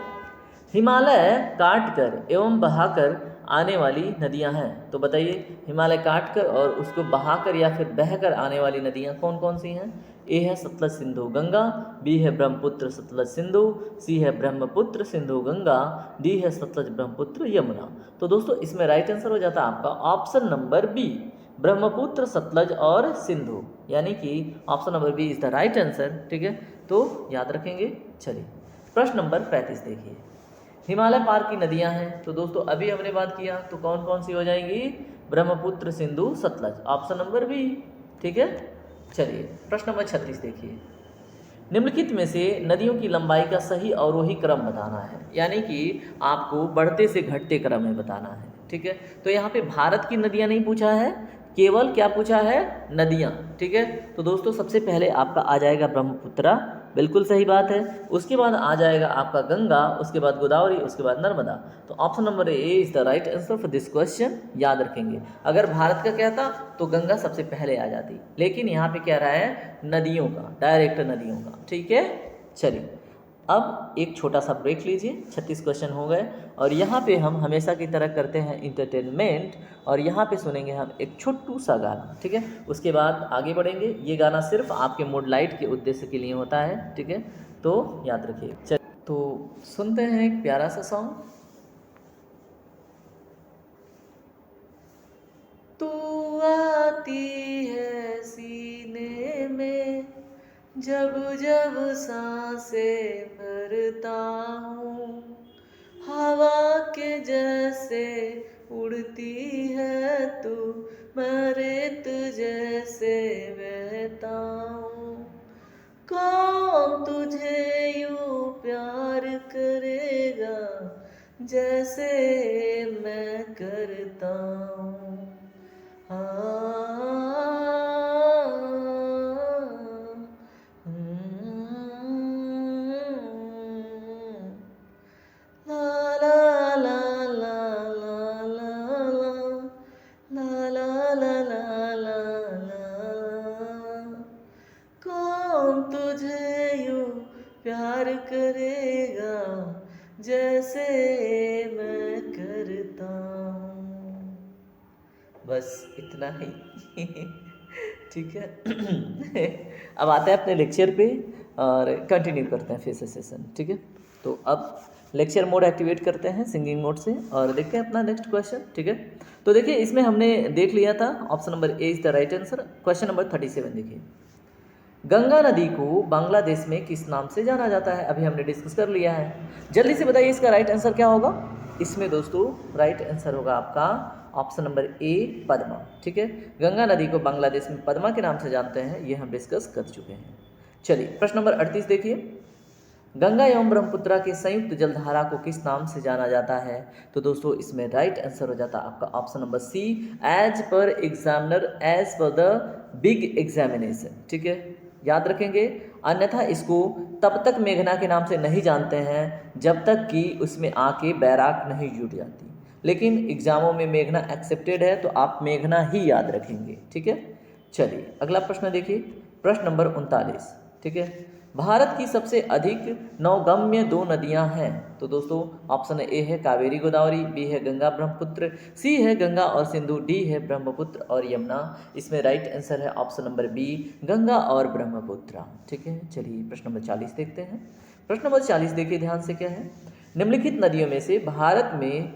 हिमालय काटकर एवं बहाकर आने वाली नदियां हैं, तो बताइए हिमालय काटकर और उसको बहाकर या फिर बहकर आने वाली नदियां कौन कौन सी हैं। ए है सतलज सिंधु गंगा, बी है ब्रह्मपुत्र सतलज सिंधु, सी है ब्रह्मपुत्र सिंधु गंगा, डी है सतलज ब्रह्मपुत्र यमुना। तो दोस्तों इसमें राइट आंसर हो जाता है आपका option number B, Brahmaputra Sutlej और सिंधु, यानी कि option number B is the right answer, ठीक है, तो याद रखेंगे। चलिए प्रश्न नंबर 35 देखिए, हिमालय पार की नदियां हैं, तो दोस्तों अभी हमने बात किया, तो कौन कौन सी हो जाएंगी, Brahmaputra Sindhu Sutlej, option number B, ठीक है। चलिए प्रश्न नंबर 36 देखिए, निम्नलिखित में से नदियों की लंबाई का सही अवरोही क्रम बताना है, यानी कि आपको बढ़ते से घटते क्रम में बताना है, ठीक है। तो यहाँ पे भारत की नदियाँ नहीं पूछा है, केवल क्या पूछा है, नदियाँ, ठीक है। तो दोस्तों सबसे पहले आपका आ जाएगा ब्रह्मपुत्रा, बिल्कुल सही बात है, उसके बाद आ जाएगा आपका गंगा, उसके बाद गोदावरी, उसके बाद नर्मदा। तो option number A is the right answer for this question, याद रखेंगे। अगर भारत का कहता तो गंगा सबसे पहले आ जाती, लेकिन यहाँ पे क्या रहा है, नदियों का, डायरेक्ट नदियों का, ठीक है। चलिए अब एक छोटा सा ब्रेक लीजिए, 36 क्वेश्चन हो गए और यहाँ पे हम हमेशा की तरह करते हैं इंटरटेनमेंट और यहाँ पे सुनेंगे हम एक छोटू सा गाना, ठीक है। उसके बाद आगे बढ़ेंगे। ये गाना सिर्फ आपके मूड लाइट के उद्देश्य के लिए होता है, ठीक है, तो याद रखिए। चल तो सुनते हैं एक प्यारा सा सॉन्ग। तू आती है सीने में जब जब सांसें भरता हूँ, हवा के जैसे उड़ती है तू, मैं रेत जैसे बहता हूँ। कौन तुझे यूं प्यार करेगा जैसे मैं करता हूँ। कौन तुझे यूं प्यार करेगा जैसे मैं करता हूँ। बस इतना ही ठीक है। अब आते हैं अपने लेक्चर पे और कंटिन्यू करते हैं फिर से सेशन, ठीक है। तो अब लेक्चर मोड एक्टिवेट करते हैं सिंगिंग मोड से और देखते हैं अपना नेक्स्ट क्वेश्चन, ठीक है। तो देखिए इसमें हमने देख लिया था option number A is the right answer. Question number 37 देखिए, गंगा नदी को बांग्लादेश में किस नाम से जाना जाता है? अभी हमने डिस्कस कर लिया है। जल्दी से बताइए इसका राइट आंसर क्या होगा। इसमें दोस्तों राइट आंसर होगा आपका ऑप्शन नंबर ए पद्मा, ठीक है। गंगा नदी को बांग्लादेश में पद्मा के नाम से जानते हैं, ये हम डिस्कस कर चुके हैं। चलिए प्रश्न नंबर 38 देखिए, गंगा एवं ब्रह्मपुत्रा के संयुक्त जलधारा को किस नाम से जाना जाता है? तो दोस्तों इसमें राइट आंसर हो जाता है आपका option number C, as per examiner as per the big examination, ठीक है, याद रखेंगे। अन्यथा इसको तब तक मेघना के नाम से नहीं जानते हैं जब तक कि उसमें आके बैराक नहीं जुट जाती, लेकिन एग्जामों में मेघना एक्सेप्टेड है तो आप मेघना ही याद रखेंगे, ठीक है। चलिए अगला प्रश्न देखिए, प्रश्न नंबर 39, ठीक है। भारत की सबसे अधिक नौगम्य दो नदियां हैं, तो दोस्तों ऑप्शन ए है कावेरी गोदावरी, बी है गंगा ब्रह्मपुत्र, सी है गंगा और सिंधु, डी है ब्रह्मपुत्र और यमुना। इसमें राइट आंसर है ऑप्शन नंबर बी, गंगा और ब्रह्मपुत्र, ठीक है। चलिए प्रश्न नंबर 40 देखते हैं। प्रश्न नंबर 40 देखिए ध्यान से, क्या है, निम्नलिखित नदियों में से भारत में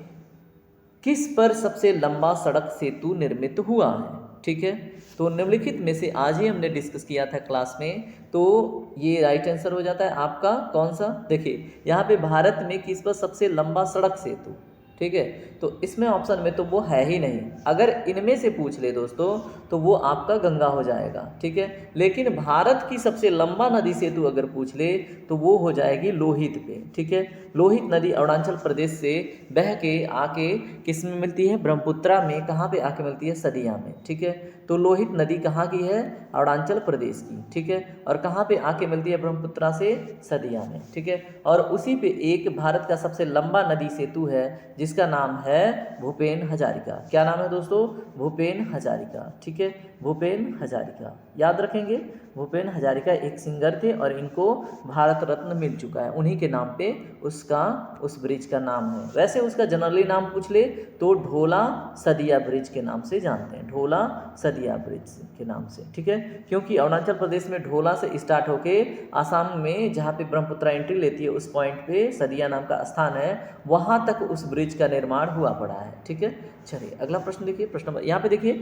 किस पर सबसे लंबा सड़क सेतु निर्मित हुआ है? ठीक है, तो निम्नलिखित में से आज ही हमने डिस्कस किया था क्लास में, तो ये राइट आंसर हो जाता है आपका कौन सा। देखिए यहाँ पे भारत में किस पर सबसे लंबा सड़क सेतु, ठीक है, तो इसमें ऑप्शन में तो वो है ही नहीं। अगर इनमें से पूछ ले दोस्तों तो वो आपका गंगा हो जाएगा, ठीक है। लेकिन भारत की सबसे लंबा नदी सेतु अगर पूछ ले तो वो हो जाएगी लोहित पे, ठीक है। लोहित नदी अरुणाचल प्रदेश से बह के आके किस में मिलती है? ब्रह्मपुत्रा में। कहाँ पे आके मिलती है? सदिया में, ठीक है। तो लोहित नदी कहाँ की है? अरुणाचल प्रदेश की, ठीक है। और कहाँ पे आके मिलती है? ब्रह्मपुत्रा से सदिया में, ठीक है। और उसी पे एक भारत का सबसे लंबा नदी सेतु है जिसका नाम है भूपेन हजारिका। क्या नाम है दोस्तों? भूपेन हजारिका, ठीक है, भूपेन हजारिका, याद रखेंगे। भूपेन हजारिका एक सिंगर थे और इनको भारत रत्न मिल चुका है, उन्हीं के नाम पे उस ब्रिज का नाम है। वैसे उसका जनरली नाम पूछ ले तो ढोला सदिया ब्रिज के नाम से जानते हैं, ढोला सदिया ब्रिज के नाम से, ठीक है। क्योंकि अरुणाचल प्रदेश में ढोला से स्टार्ट होके आसाम में जहाँ पे ब्रह्मपुत्रा एंट्री लेती है उस पॉइंट पे सदिया नाम का स्थान है, वहाँ तक उस ब्रिज का निर्माण हुआ पड़ा है, ठीक है। चलिए अगला प्रश्न देखिए, प्रश्न नंबर यहाँ पे देखिए,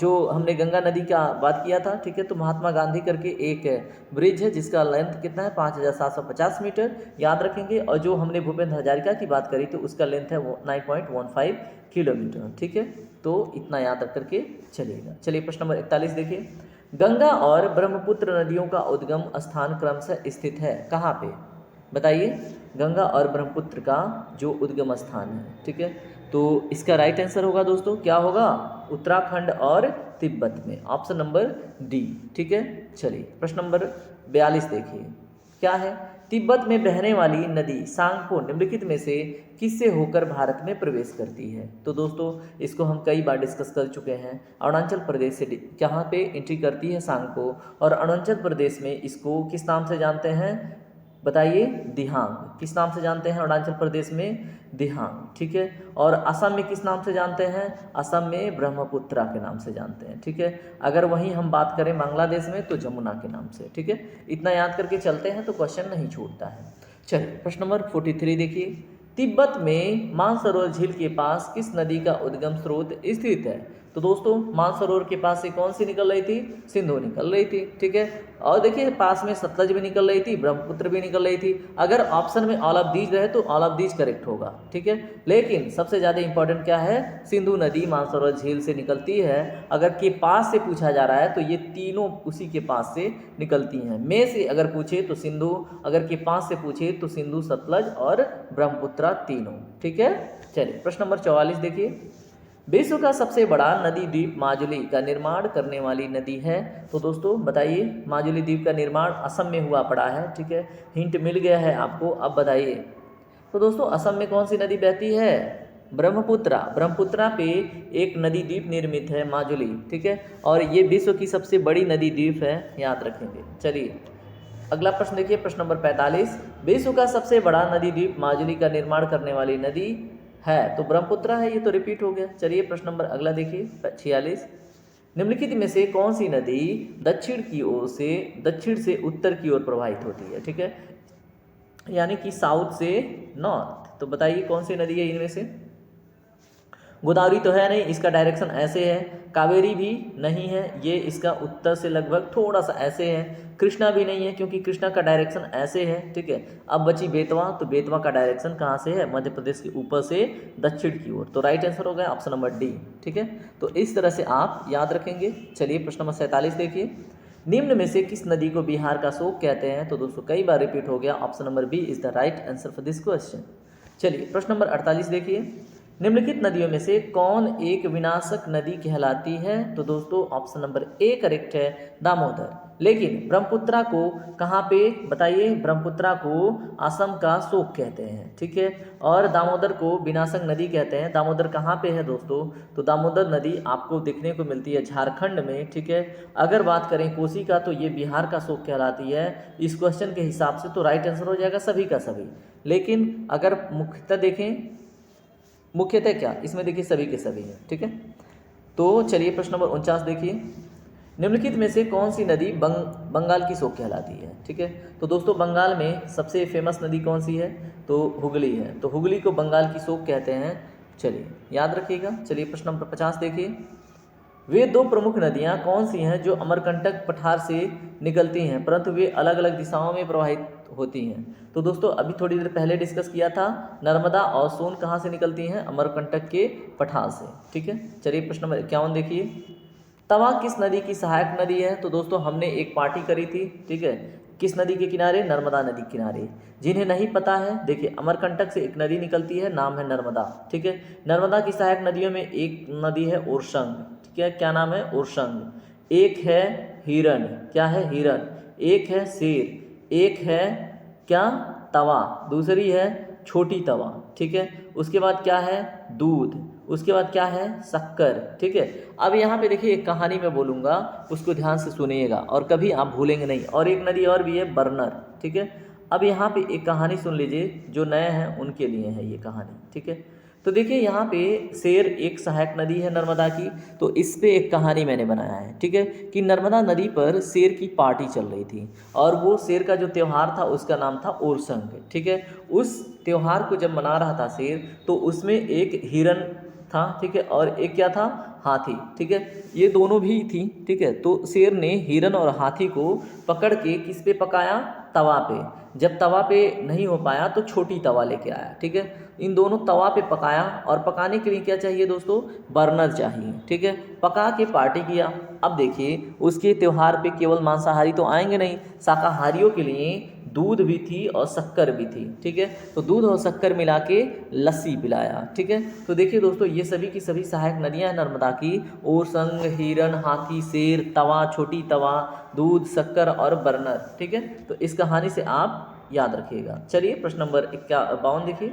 जो हमने गंगा नदी का बात किया था, ठीक है, तो महात्मा गांधी करके एक ब्रिज है जिसका लेंथ कितना है? 5750 मीटर, याद रखेंगे। और जो हमने भूपेंद्र हजारिका की बात करी तो उसका लेंथ है 9.15 किलोमीटर, ठीक है। तो इतना याद रख करके चलिएगा। चलिए प्रश्न नंबर 41 देखिए, गंगा और ब्रह्मपुत्र नदियों का उद्गम स्थान क्रमशः स्थित है कहाँ पे? बताइए, गंगा और ब्रह्मपुत्र का जो उद्गम स्थान है, ठीक है, तो इसका राइट आंसर होगा दोस्तों, क्या होगा? उत्तराखंड और तिब्बत में, ऑप्शन नंबर डी, ठीक है। चलिए प्रश्न नंबर 42 देखिए, क्या है? तिब्बत में बहने वाली नदी सांगपो निम्नलिखित में से किससे होकर भारत में प्रवेश करती है? तो दोस्तों इसको हम कई बार डिस्कस कर चुके हैं। अरुणाचल प्रदेश से कहाँ पे एंट्री करती है सांगपो, और अरुणाचल प्रदेश में इसको किस नाम से जानते हैं? बताइए दिहांग किस नाम से जानते हैं अरुणाचल प्रदेश में? दिहांग, ठीक है। और असम में किस नाम से जानते हैं? असम में ब्रह्मपुत्रा के नाम से जानते हैं, ठीक है। अगर वहीं हम बात करें बांग्लादेश में तो जमुना के नाम से, ठीक है। इतना याद करके चलते हैं तो क्वेश्चन नहीं छूटता है। चलिए प्रश्न नंबर 43 देखिए, तिब्बत में मानसरोवर झील के पास किस नदी का उद्गम स्रोत स्थित है? तो दोस्तों मानसरोवर के पास से कौन सी निकल रही थी? सिंधु निकल रही थी, ठीक है। और देखिए पास में सतलज भी निकल रही थी, ब्रह्मपुत्र भी निकल रही थी। अगर ऑप्शन में ऑल ऑफ दीज रहे तो ऑल ऑफ दीज करेक्ट होगा, ठीक है। लेकिन सबसे ज़्यादा इंपॉर्टेंट क्या है? सिंधु नदी मानसरोवर झील से निकलती है। अगर के पास से पूछा जा रहा है तो ये तीनों उसी के पास से निकलती हैं। में से अगर पूछे तो सिंधु, अगर के पास से पूछे तो सिंधु, सतलज और ब्रह्मपुत्रा तीनों, ठीक है। चलिए प्रश्न नंबर 44 देखिए, विश्व का सबसे बड़ा नदी द्वीप माजुली का निर्माण करने वाली नदी है? तो दोस्तों बताइए, माजुली द्वीप का निर्माण असम में हुआ पड़ा है, ठीक है। हिंट मिल गया है आपको, अब बताइए। तो दोस्तों असम में कौन सी नदी बहती है? ब्रह्मपुत्रा। ब्रह्मपुत्रा पे एक नदी द्वीप निर्मित है माजुली, ठीक है। और ये विश्व की सबसे बड़ी नदी द्वीप है, याद रखेंगे। चलिए अगला प्रश्न देखिए, प्रश्न नंबर 45, विश्व का सबसे बड़ा नदी द्वीप माजुली का निर्माण करने वाली नदी है? तो ब्रह्मपुत्रा है, ये तो रिपीट हो गया। चलिए प्रश्न नंबर अगला देखिए 46, निम्नलिखित में से कौन सी नदी दक्षिण से उत्तर की ओर प्रवाहित होती है? ठीक है, यानी कि साउथ से नॉर्थ। तो बताइए कौन सी नदी है इनमें से? गोदावरी तो है नहीं, इसका डायरेक्शन ऐसे है। कावेरी भी नहीं है, ये इसका उत्तर से लगभग थोड़ा सा ऐसे है। कृष्णा भी नहीं है क्योंकि कृष्णा का डायरेक्शन ऐसे है, ठीक है। अब बची बेतवा, तो बेतवा का डायरेक्शन कहाँ से है? मध्य प्रदेश के ऊपर से दक्षिण की ओर। तो राइट आंसर हो गया ऑप्शन नंबर डी, ठीक है। तो इस तरह से आप याद रखेंगे। चलिए प्रश्न नंबर 47 देखिए, निम्न में से किस नदी को बिहार का शोक कहते हैं? तो दोस्तों कई बार रिपीट हो गया, option number B is the right answer for this question. चलिए प्रश्न नंबर 48 देखिए, निम्नलिखित नदियों में से कौन एक विनाशक नदी कहलाती है? तो दोस्तों ऑप्शन नंबर ए करेक्ट है, दामोदर। लेकिन ब्रह्मपुत्रा को कहाँ पे बताइए? ब्रह्मपुत्रा को असम का शोक कहते हैं, ठीक है। और दामोदर को विनाशक नदी कहते हैं। दामोदर कहाँ पे है दोस्तों? तो दामोदर नदी आपको देखने को मिलती है झारखंड में, ठीक है। अगर बात करें कोसी का तो ये बिहार का शोक कहलाती है। इस क्वेश्चन के हिसाब से तो राइट आंसर हो जाएगा सभी का सभी। लेकिन अगर मुख्यतः देखें, मुख्यतः क्या इसमें देखिए सभी के सभी हैं, ठीक है। तो चलिए प्रश्न नंबर 49 देखिए, निम्नलिखित में से कौन सी नदी बंगाल की शोक कहलाती है? ठीक है, तो दोस्तों बंगाल में सबसे फेमस नदी कौन सी है? तो हुगली है। तो हुगली को बंगाल की शोक कहते हैं, चलिए याद रखिएगा। चलिए प्रश्न नंबर 50 देखिए, वे दो प्रमुख नदियां कौन सी हैं जो अमरकंटक पठार से निकलती हैं परंतु वे अलग अलग दिशाओं में प्रवाहित होती हैं? तो दोस्तों अभी थोड़ी देर पहले डिस्कस किया था, नर्मदा और सोन कहाँ से निकलती हैं? अमरकंटक के पठार से, ठीक है। चलिए प्रश्न नंबर 51 देखिए, तवा किस नदी की सहायक नदी है? तो दोस्तों हमने एक पार्टी करी थी, ठीक है, किस नदी के किनारे? नर्मदा नदी के किनारे। जिन्हें नहीं पता है देखिए, अमरकंटक से एक नदी निकलती है, नाम है नर्मदा, ठीक है। नर्मदा की सहायक नदियों में एक नदी है ओरसंग, ठीक है। क्या नाम है? ओरसंग। एक है हिरन, क्या है? हिरन। एक है शेर, एक है क्या? तवा। दूसरी है छोटी तवा, ठीक है। उसके बाद क्या है? दूध। उसके बाद क्या है? शक्कर, ठीक है। अब यहाँ पे देखिए एक कहानी मैं बोलूँगा, उसको ध्यान से सुनिएगा और कभी आप भूलेंगे नहीं। और एक नदी और भी है बरनर, ठीक है। अब यहाँ पे एक कहानी सुन लीजिए, जो नए हैं उनके लिए है ये कहानी, ठीक है। तो देखिए यहाँ पे शेर एक सहायक नदी है नर्मदा की, तो इस पे एक कहानी मैंने बनाया है, ठीक है, कि नर्मदा नदी पर शेर की पार्टी चल रही थी और वो शेर का जो त्यौहार था उसका नाम था ओरसंग, ठीक है। उस त्यौहार को जब मना रहा था शेर, तो उसमें एक हिरन था, ठीक है, और एक क्या था? हाथी, ठीक है। ये दोनों भी थी, ठीक है। तो शेर ने हिरन और हाथी को पकड़ के किस पे पकाया? तवा पे। जब तवा पे नहीं हो पाया तो छोटी तवा लेके आया, ठीक है। इन दोनों तवा पे पकाया और पकाने के लिए क्या चाहिए दोस्तों? बर्नर चाहिए, ठीक है। पका के पार्टी किया। अब देखिए उसके त्यौहार पे केवल मांसाहारी तो आएंगे नहीं, शाकाहारियों के लिए दूध भी थी और शक्कर भी थी, ठीक है। तो दूध और शक्कर मिला के लस्सी पिलाया, ठीक है। तो देखिए दोस्तों ये सभी की सभी सहायक नदियां हैं नर्मदा की, ओरसंग, हिरन, हाथी, शेर, तवा, छोटी तवा, दूध, शक्कर और बर्नर, ठीक है। तो इस कहानी से आप याद रखिएगा। चलिए प्रश्न नंबर 52 देखिए,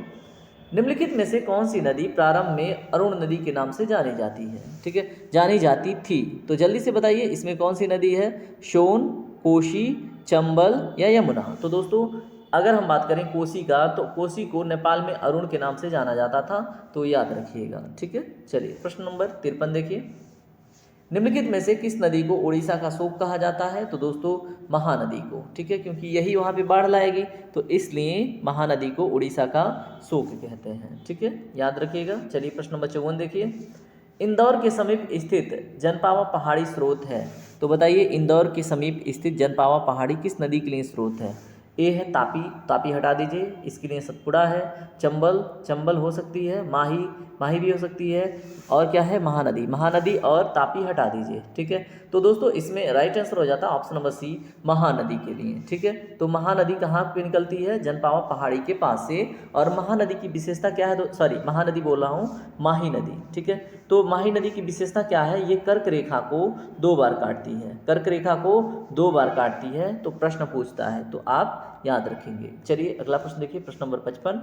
निम्नलिखित में से कौन सी नदी प्रारंभ में अरुण नदी के नाम से जानी जाती है? ठीक है, जानी जाती थी। तो जल्दी से बताइए इसमें कौन सी नदी है? सोन, कोशी, चंबल या यमुना? तो दोस्तों अगर हम बात करें कोसी का, तो कोसी को नेपाल में अरुण के नाम से जाना जाता था, तो याद रखिएगा। ठीक है, चलिए प्रश्न नंबर 53 देखिए। निम्नलिखित में से किस नदी को उड़ीसा का शोक कहा जाता है? तो दोस्तों महानदी को, ठीक है, क्योंकि यही वहाँ पे बाढ़ लाएगी, तो इसलिए महानदी को उड़ीसा का शोक कहते हैं। ठीक है, याद रखिएगा। चलिए प्रश्न नंबर 54 देखिए। इंदौर के समीप स्थित जनपावा पहाड़ी स्रोत है, तो बताइए इंदौर के समीप स्थित जनपावा पहाड़ी किस नदी के लिए स्रोत है? ए है तापी, तापी हटा दीजिए, इसके लिए सतपुड़ा है। चंबल, चंबल हो सकती है। माही, माही भी हो सकती है। और क्या है? महानदी, महानदी और तापी हटा दीजिए। ठीक है, तो दोस्तों इसमें राइट आंसर हो जाता है ऑप्शन नंबर सी, महानदी के लिए। ठीक है, तो महानदी कहाँ पे निकलती है? जनपावा पहाड़ी के पास से। और महानदी की विशेषता क्या है? सॉरी, महानदी बोल रहा हूँ, माही नदी। ठीक है, तो माही नदी की विशेषता क्या है? ये कर्क रेखा को 2 बार काटती है, कर्क रेखा को 2 बार काटती है, तो प्रश्न पूछता है, तो आप याद रखेंगे। चलिए अगला प्रश्न देखिए, प्रश्न नंबर 55।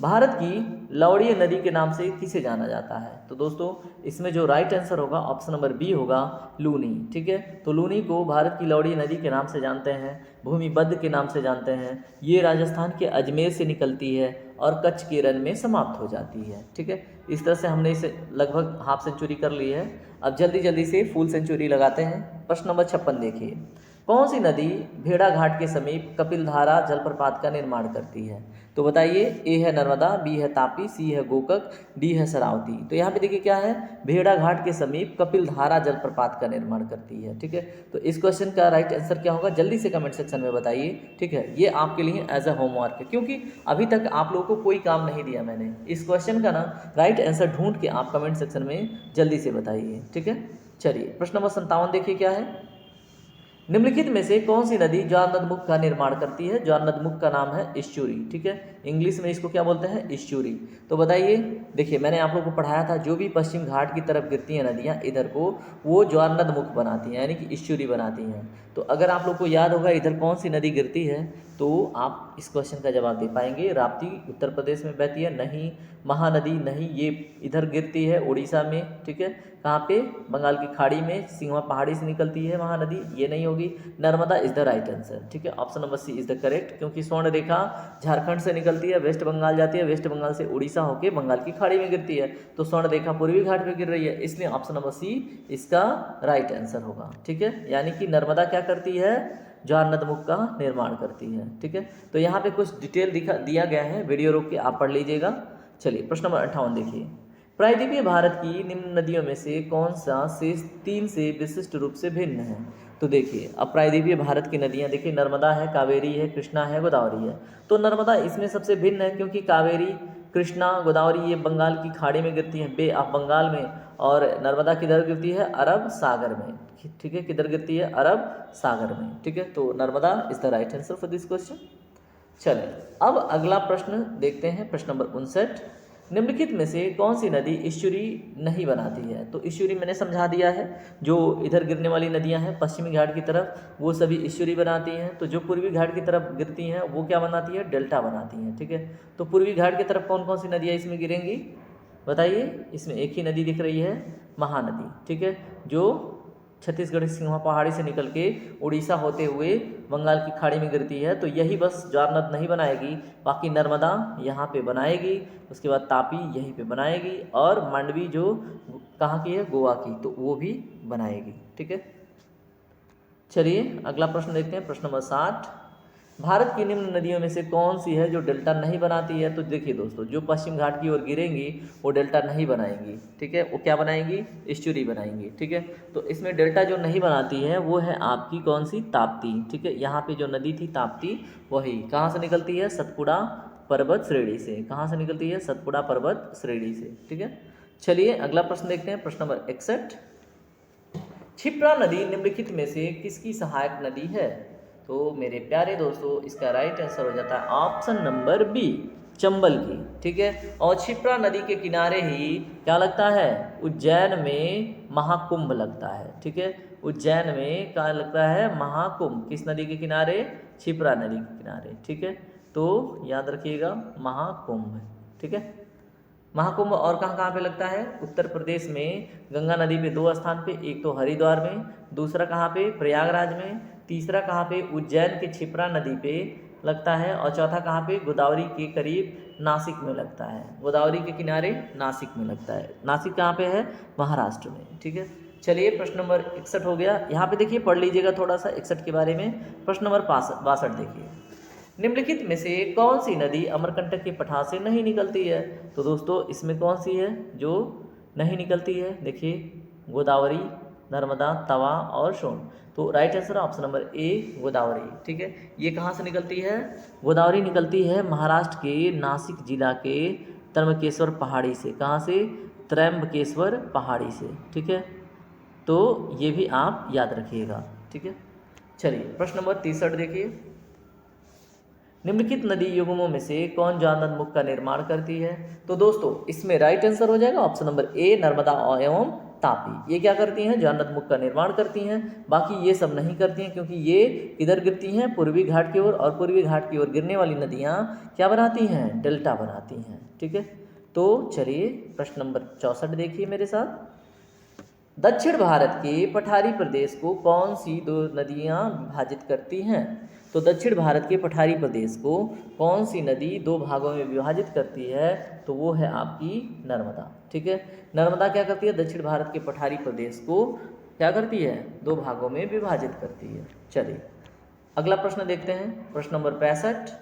भारत की लवड़ीय नदी के नाम से किसे जाना जाता है? तो दोस्तों इसमें जो राइट आंसर होगा ऑप्शन नंबर बी होगा, लूनी। ठीक है, तो लूनी को भारत की लवड़ीय नदी के नाम से जानते हैं, भूमिबद्ध के नाम से जानते हैं। ये राजस्थान के अजमेर से निकलती है और कच्छ के रण में समाप्त हो जाती है। ठीक है, इस तरह से हमने इसे लगभग हाफ सेंचुरी कर ली है। अब जल्दी जल्दी से फुल सेंचुरी लगाते हैं। प्रश्न नंबर 56 देखिए। कौन सी नदी भेड़ाघाट के समीप कपिलधारा जलप्रपात का निर्माण करती है? तो बताइए, ए है नर्मदा, बी है तापी, सी है गोकक, डी है शरावती। तो यहाँ पे देखिए क्या है, भेड़ाघाट के समीप कपिलधारा जलप्रपात का निर्माण करती है। ठीक है, तो इस क्वेश्चन का राइट आंसर क्या होगा? जल्दी से कमेंट सेक्शन में बताइए। ठीक है, ये आपके लिए एज अ होमवर्क है, क्योंकि अभी तक आप लोगों को कोई काम नहीं दिया मैंने। इस क्वेश्चन का ना राइट आंसर ढूंढ के आप कमेंट सेक्शन में जल्दी से बताइए। ठीक है, चलिए प्रश्न नंबर 57 देखिए क्या है। निम्नलिखित में से कौन सी नदी ज्वारनदमुख का निर्माण करती है? ज्वारनदमुख का नाम है इश्चुरी। ठीक है, इंग्लिश में इसको क्या बोलते हैं? इश्चुरी। तो बताइए, देखिए मैंने आप लोगों को पढ़ाया था, जो भी पश्चिम घाट की तरफ गिरती हैं नदियाँ इधर को, वो ज्वारनदमुख बनाती हैं, यानी कि इश्चुरी बनाती हैं। तो अगर आप लोग को याद होगा इधर कौन सी नदी गिरती है, तो आप इस क्वेश्चन का जवाब दे पाएंगे। राप्ती उत्तर प्रदेश में बहती है? नहीं। महानदी? नहीं, ये इधर गिरती है उड़ीसा में। ठीक है, कहाँ पे? बंगाल की खाड़ी में, सिंघवा पहाड़ी से निकलती है महानदी, ये नहीं होगी। Narmada is the right answer. ठीक है, option number C is the correct, क्योंकि स्वर्ण रेखा झारखंड से निकलती है, वेस्ट बंगाल जाती है, वेस्ट बंगाल से उड़ीसा होकर बंगाल की खाड़ी में गिरती है, तो स्वर्ण रेखा पूर्वी घाट पे गिर रही है, इसलिए ऑप्शन नंबर सी इसका राइट आंसर होगा। ठीक है, यानी कि नर्मदा क्या करती है? ज्वारनदमुख का निर्माण करती है। ठीक है, तो यहाँ पे कुछ डिटेल दिया गया है, वीडियो रोक के आप पढ़ लीजिएगा। चलिए प्रश्न नंबर 58 देखिए। प्रायद्वीपीय भारत की निम्न नदियों में से कौन सा शेष 3 से विशिष्ट रूप से भिन्न है? तो देखिए, अब प्रायद्वीपीय भारत की नदियाँ देखिए, नर्मदा है, कावेरी है, कृष्णा है, गोदावरी है। तो नर्मदा इसमें सबसे भिन्न है, क्योंकि कावेरी, कृष्णा, गोदावरी ये बंगाल की खाड़ी में गिरती हैं, बे ऑफ बंगाल में, और नर्मदा किधर गिरती है? अरब सागर में। ठीक है, किधर गिरती है? अरब सागर में। ठीक है, तो Narmada is the right answer for this question. चलिए अब अगला प्रश्न देखते हैं, प्रश्न नंबर 59। निम्नलिखित में से कौन सी नदी इश्चुरी नहीं बनाती है? तो इश्चुरी मैंने समझा दिया है, जो इधर गिरने वाली नदियां हैं पश्चिमी घाट की तरफ, वो सभी इश्चुरी बनाती हैं। तो जो पूर्वी घाट की तरफ गिरती हैं वो क्या बनाती है? डेल्टा बनाती हैं। ठीक है, तो पूर्वी घाट की तरफ कौन कौन सी नदियाँ इसमें गिरेंगी बताइए? इसमें एक ही नदी दिख रही है, महानदी। ठीक है, जो छत्तीसगढ़ सिंघवा पहाड़ी से निकल के उड़ीसा होते हुए बंगाल की खाड़ी में गिरती है, तो यही बस ज्वारनद नहीं बनाएगी, बाकी नर्मदा यहाँ पे बनाएगी, उसके बाद तापी यहीं पे बनाएगी, और मांडवी जो कहाँ की है? गोवा की, तो वो भी बनाएगी। ठीक है, चलिए अगला प्रश्न देखते हैं, प्रश्न नंबर 60। भारत की निम्न नदियों में से कौन सी है जो डेल्टा नहीं बनाती है? तो देखिए दोस्तों, जो पश्चिम घाट की ओर गिरेंगी वो डेल्टा नहीं बनाएंगी। ठीक है, वो क्या बनाएंगी? इश्चुरी बनाएंगी। ठीक है, तो इसमें डेल्टा जो नहीं बनाती है वो है आपकी कौन सी? ताप्ती। ठीक है, यहाँ पे जो नदी थी ताप्ती, वही कहाँ से निकलती है? सतपुड़ा पर्वत श्रेणी से। कहाँ से निकलती है? सतपुड़ा पर्वत श्रेणी से। ठीक है, चलिए अगला प्रश्न देखते हैं, प्रश्न नंबर 61। क्षिप्रा नदी निम्नलिखित में से किसकी सहायक नदी है? तो मेरे प्यारे दोस्तों, इसका राइट आंसर हो जाता है ऑप्शन नंबर बी, चंबल की। ठीक है, और क्षिप्रा नदी के किनारे ही क्या लगता है? उज्जैन में महाकुंभ लगता है। ठीक है, उज्जैन में क्या लगता है? महाकुंभ। किस नदी के किनारे? क्षिप्रा नदी के किनारे। ठीक है, तो याद रखिएगा महाकुंभ। ठीक है, महाकुंभ और कहाँ कहाँ पे लगता है? उत्तर प्रदेश में गंगा नदी पे 2 स्थान पे, एक तो हरिद्वार में, दूसरा कहाँ पे? प्रयागराज में, तीसरा कहाँ पे? उज्जैन के क्षिप्रा नदी पे, लगता है, और चौथा कहाँ पे, गोदावरी के करीब नासिक में लगता है, गोदावरी के किनारे नासिक में लगता है। नासिक कहाँ पे है, महाराष्ट्र में, ठीक है। चलिए प्रश्न नंबर 61 हो गया। यहाँ पे देखिए पढ़ लीजिएगा थोड़ा सा 61 के बारे में। प्रश्न नंबर 62 देखिए, निम्नलिखित में से कौन सी नदी अमरकंटक के पठार से नहीं निकलती है। तो दोस्तों इसमें कौन सी है जो नहीं निकलती है, देखिए गोदावरी, नर्मदा, तवा और सोन। तो right answer option number A Godavari, ठीक है। ये कहाँ से निकलती है, गोदावरी निकलती है महाराष्ट्र के नासिक जिला के त्र्यंबकेश्वर पहाड़ी से। कहाँ से, त्र्यंबकेश्वर पहाड़ी से, ठीक है। तो ये भी आप याद रखिएगा, ठीक है। चलिए प्रश्न नंबर 63 देखिए, निम्नलिखित नदी युग्मों में से कौन जलनद मुख का निर्माण करती है। तो दोस्तों इसमें राइट आंसर हो जाएगा ऑप्शन नंबर ए नर्मदा एवं तापी। ये क्या करती हैं, जलनद मुख का निर्माण करती हैं। बाकी ये सब नहीं करती हैं, क्योंकि ये किधर गिरती हैं, पूर्वी घाट की ओर, और पूर्वी घाट की ओर गिरने वाली नदियाँ क्या बनाती हैं, डेल्टा बनाती हैं, ठीक है। तो चलिए प्रश्न नंबर 64 देखिए मेरे साथ, दक्षिण भारत के पठारी प्रदेश को कौन सी दो नदियां विभाजित करती हैं। तो दक्षिण भारत के पठारी प्रदेश को कौन सी नदी दो भागों में विभाजित करती है, तो वो है आपकी नर्मदा, ठीक है। नर्मदा क्या करती है, दक्षिण भारत के पठारी प्रदेश को क्या करती है, दो भागों में विभाजित करती है। चलिए अगला प्रश्न देखते हैं, प्रश्न नंबर 65,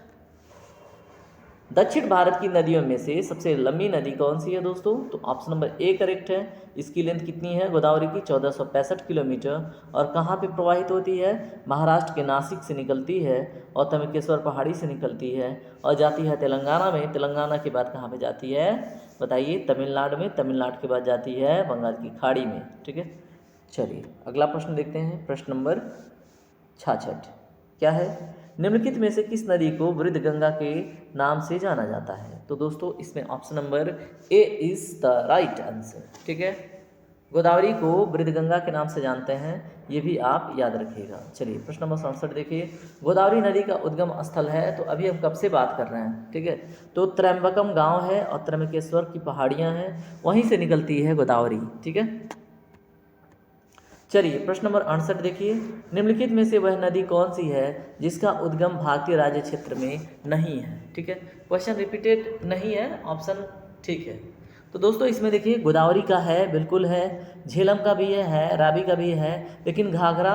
दक्षिण भारत की नदियों में से सबसे लंबी नदी कौन सी है दोस्तों। तो ऑप्शन नंबर ए करेक्ट है। इसकी लेंथ कितनी है, गोदावरी की 1465 किलोमीटर, और कहाँ पे प्रवाहित होती है, महाराष्ट्र के नासिक से निकलती है, और त्र्यंबकेश्वर पहाड़ी से निकलती है, और जाती है तेलंगाना में। तेलंगाना के बाद कहाँ पे जाती है, बताइए, तमिलनाडु में। तमिलनाडु के बाद जाती है बंगाल की खाड़ी में, ठीक है। चलिए अगला प्रश्न देखते हैं, प्रश्न नंबर 66 क्या है, निम्नलिखित में से किस नदी को वृद्ध गंगा के नाम से जाना जाता है। तो दोस्तों इसमें option number A is the right answer, ठीक है। गोदावरी को वृद्ध गंगा के नाम से जानते हैं, ये भी आप याद रखिएगा। चलिए प्रश्न नंबर 67 देखिए, गोदावरी नदी का उद्गम स्थल है। तो अभी हम कब से बात कर रहे हैं, ठीक है। तो त्र्यंबकम गांव है और त्र्यंबकेश्वर की पहाड़ियाँ हैं, वहीं से निकलती है गोदावरी, ठीक है। चलिए प्रश्न नंबर 68 देखिए, निम्नलिखित में से वह नदी कौन सी है जिसका उद्गम भारतीय राज्य क्षेत्र में नहीं है, ठीक है। क्वेश्चन रिपीटेड नहीं है, ऑप्शन ठीक है। तो दोस्तों इसमें देखिए गोदावरी का है, बिल्कुल है, झेलम का भी है, रावी का भी है, लेकिन घाघरा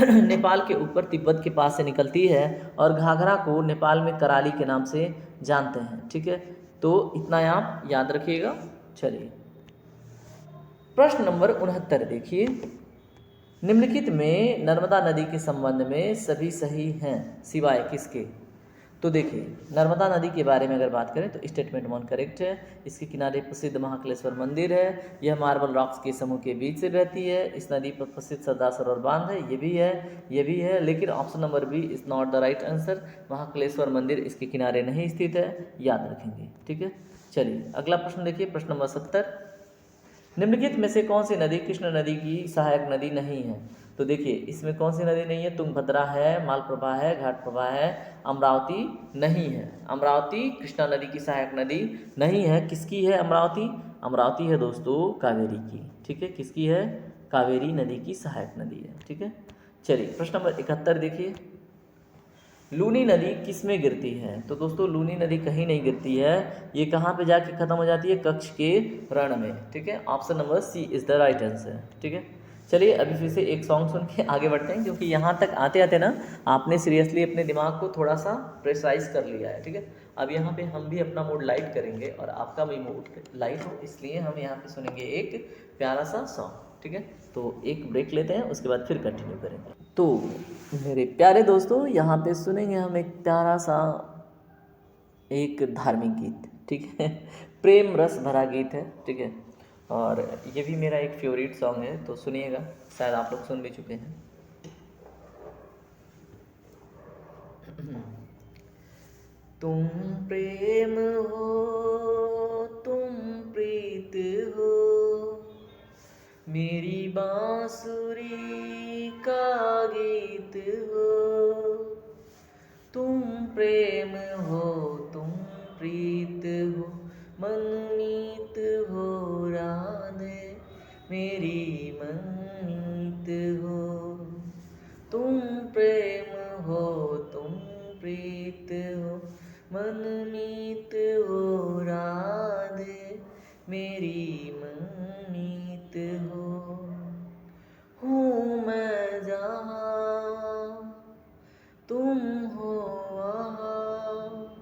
नेपाल के ऊपर तिब्बत के पास से निकलती है, और घाघरा को नेपाल में कराली के नाम से जानते हैं, ठीक है। तो इतना आप याद रखिएगा। चलिए प्रश्न नंबर 69 देखिए, निम्नलिखित में नर्मदा नदी के संबंध में सभी सही हैं सिवाय किसके। तो देखिए नर्मदा नदी के बारे में अगर बात करें तो स्टेटमेंट 1 करेक्ट है। इसके किनारे प्रसिद्ध महाकालेश्वर मंदिर है, यह मार्बल रॉक्स के समूह के बीच से बहती है, इस नदी पर प्रसिद्ध सरदार सरोवर बांध है, ये भी है, ये भी है, लेकिन option number B is not the right answer. Mahakaleshwar मंदिर इसके किनारे नहीं स्थित है, याद रखेंगे, ठीक है। चलिए अगला प्रश्न देखिए, प्रश्न नंबर 70, निम्नलिखित में से कौन सी नदी कृष्ण नदी की सहायक नदी नहीं है। तो देखिए इसमें कौन सी नदी नहीं है, तुंगभद्रा है, मालप्रभा है, घाटप्रभा है, अमरावती नहीं है। अमरावती कृष्णा नदी की सहायक नदी नहीं है। किसकी है अमरावती, अमरावती है दोस्तों कावेरी की, ठीक है। किसकी है, कावेरी नदी की सहायक नदी है, ठीक है। चलिए प्रश्न नंबर 71 देखिए, लूनी नदी किस में गिरती है। तो दोस्तों लूनी नदी कहीं नहीं गिरती है, ये कहाँ पे जाके खत्म हो जाती है, कच्छ के रण में, ठीक है। Option number C is the right answer, ठीक है। चलिए अभी फिर से एक सॉन्ग सुन के आगे बढ़ते हैं, क्योंकि यहाँ तक आते आते ना आपने सीरियसली अपने दिमाग को थोड़ा सा प्रेशराइज कर लिया है, ठीक है। अब यहाँ पे हम भी अपना मूड लाइट करेंगे और आपका भी मूड लाइट हो, इसलिए हम यहाँ पे सुनेंगे एक प्यारा सा सॉन्ग, ठीक है। तो एक ब्रेक लेते हैं, उसके बाद फिर कंटिन्यू करेंगे। तो मेरे प्यारे दोस्तों यहाँ पे सुनेंगे हम एक प्यारा सा एक धार्मिक गीत, ठीक है, प्रेम रस भरा गीत है, ठीक है। और ये भी मेरा एक फेवरेट सॉन्ग है, तो सुनिएगा, शायद आप लोग सुन भी चुके हैं। तुम प्रेम हो, तुम प्रीत हो, मेरी बांसुरी का गीत हो। तुम प्रेम हो, तुम प्रीत हो, मनमीत हो राधे, मेरी मनमीत हो। तुम प्रेम हो, तुम प्रीत मनमीत हो राधे मेरी मनमीत हो। हूँ मैं जहाँ तुम हो वहाँ,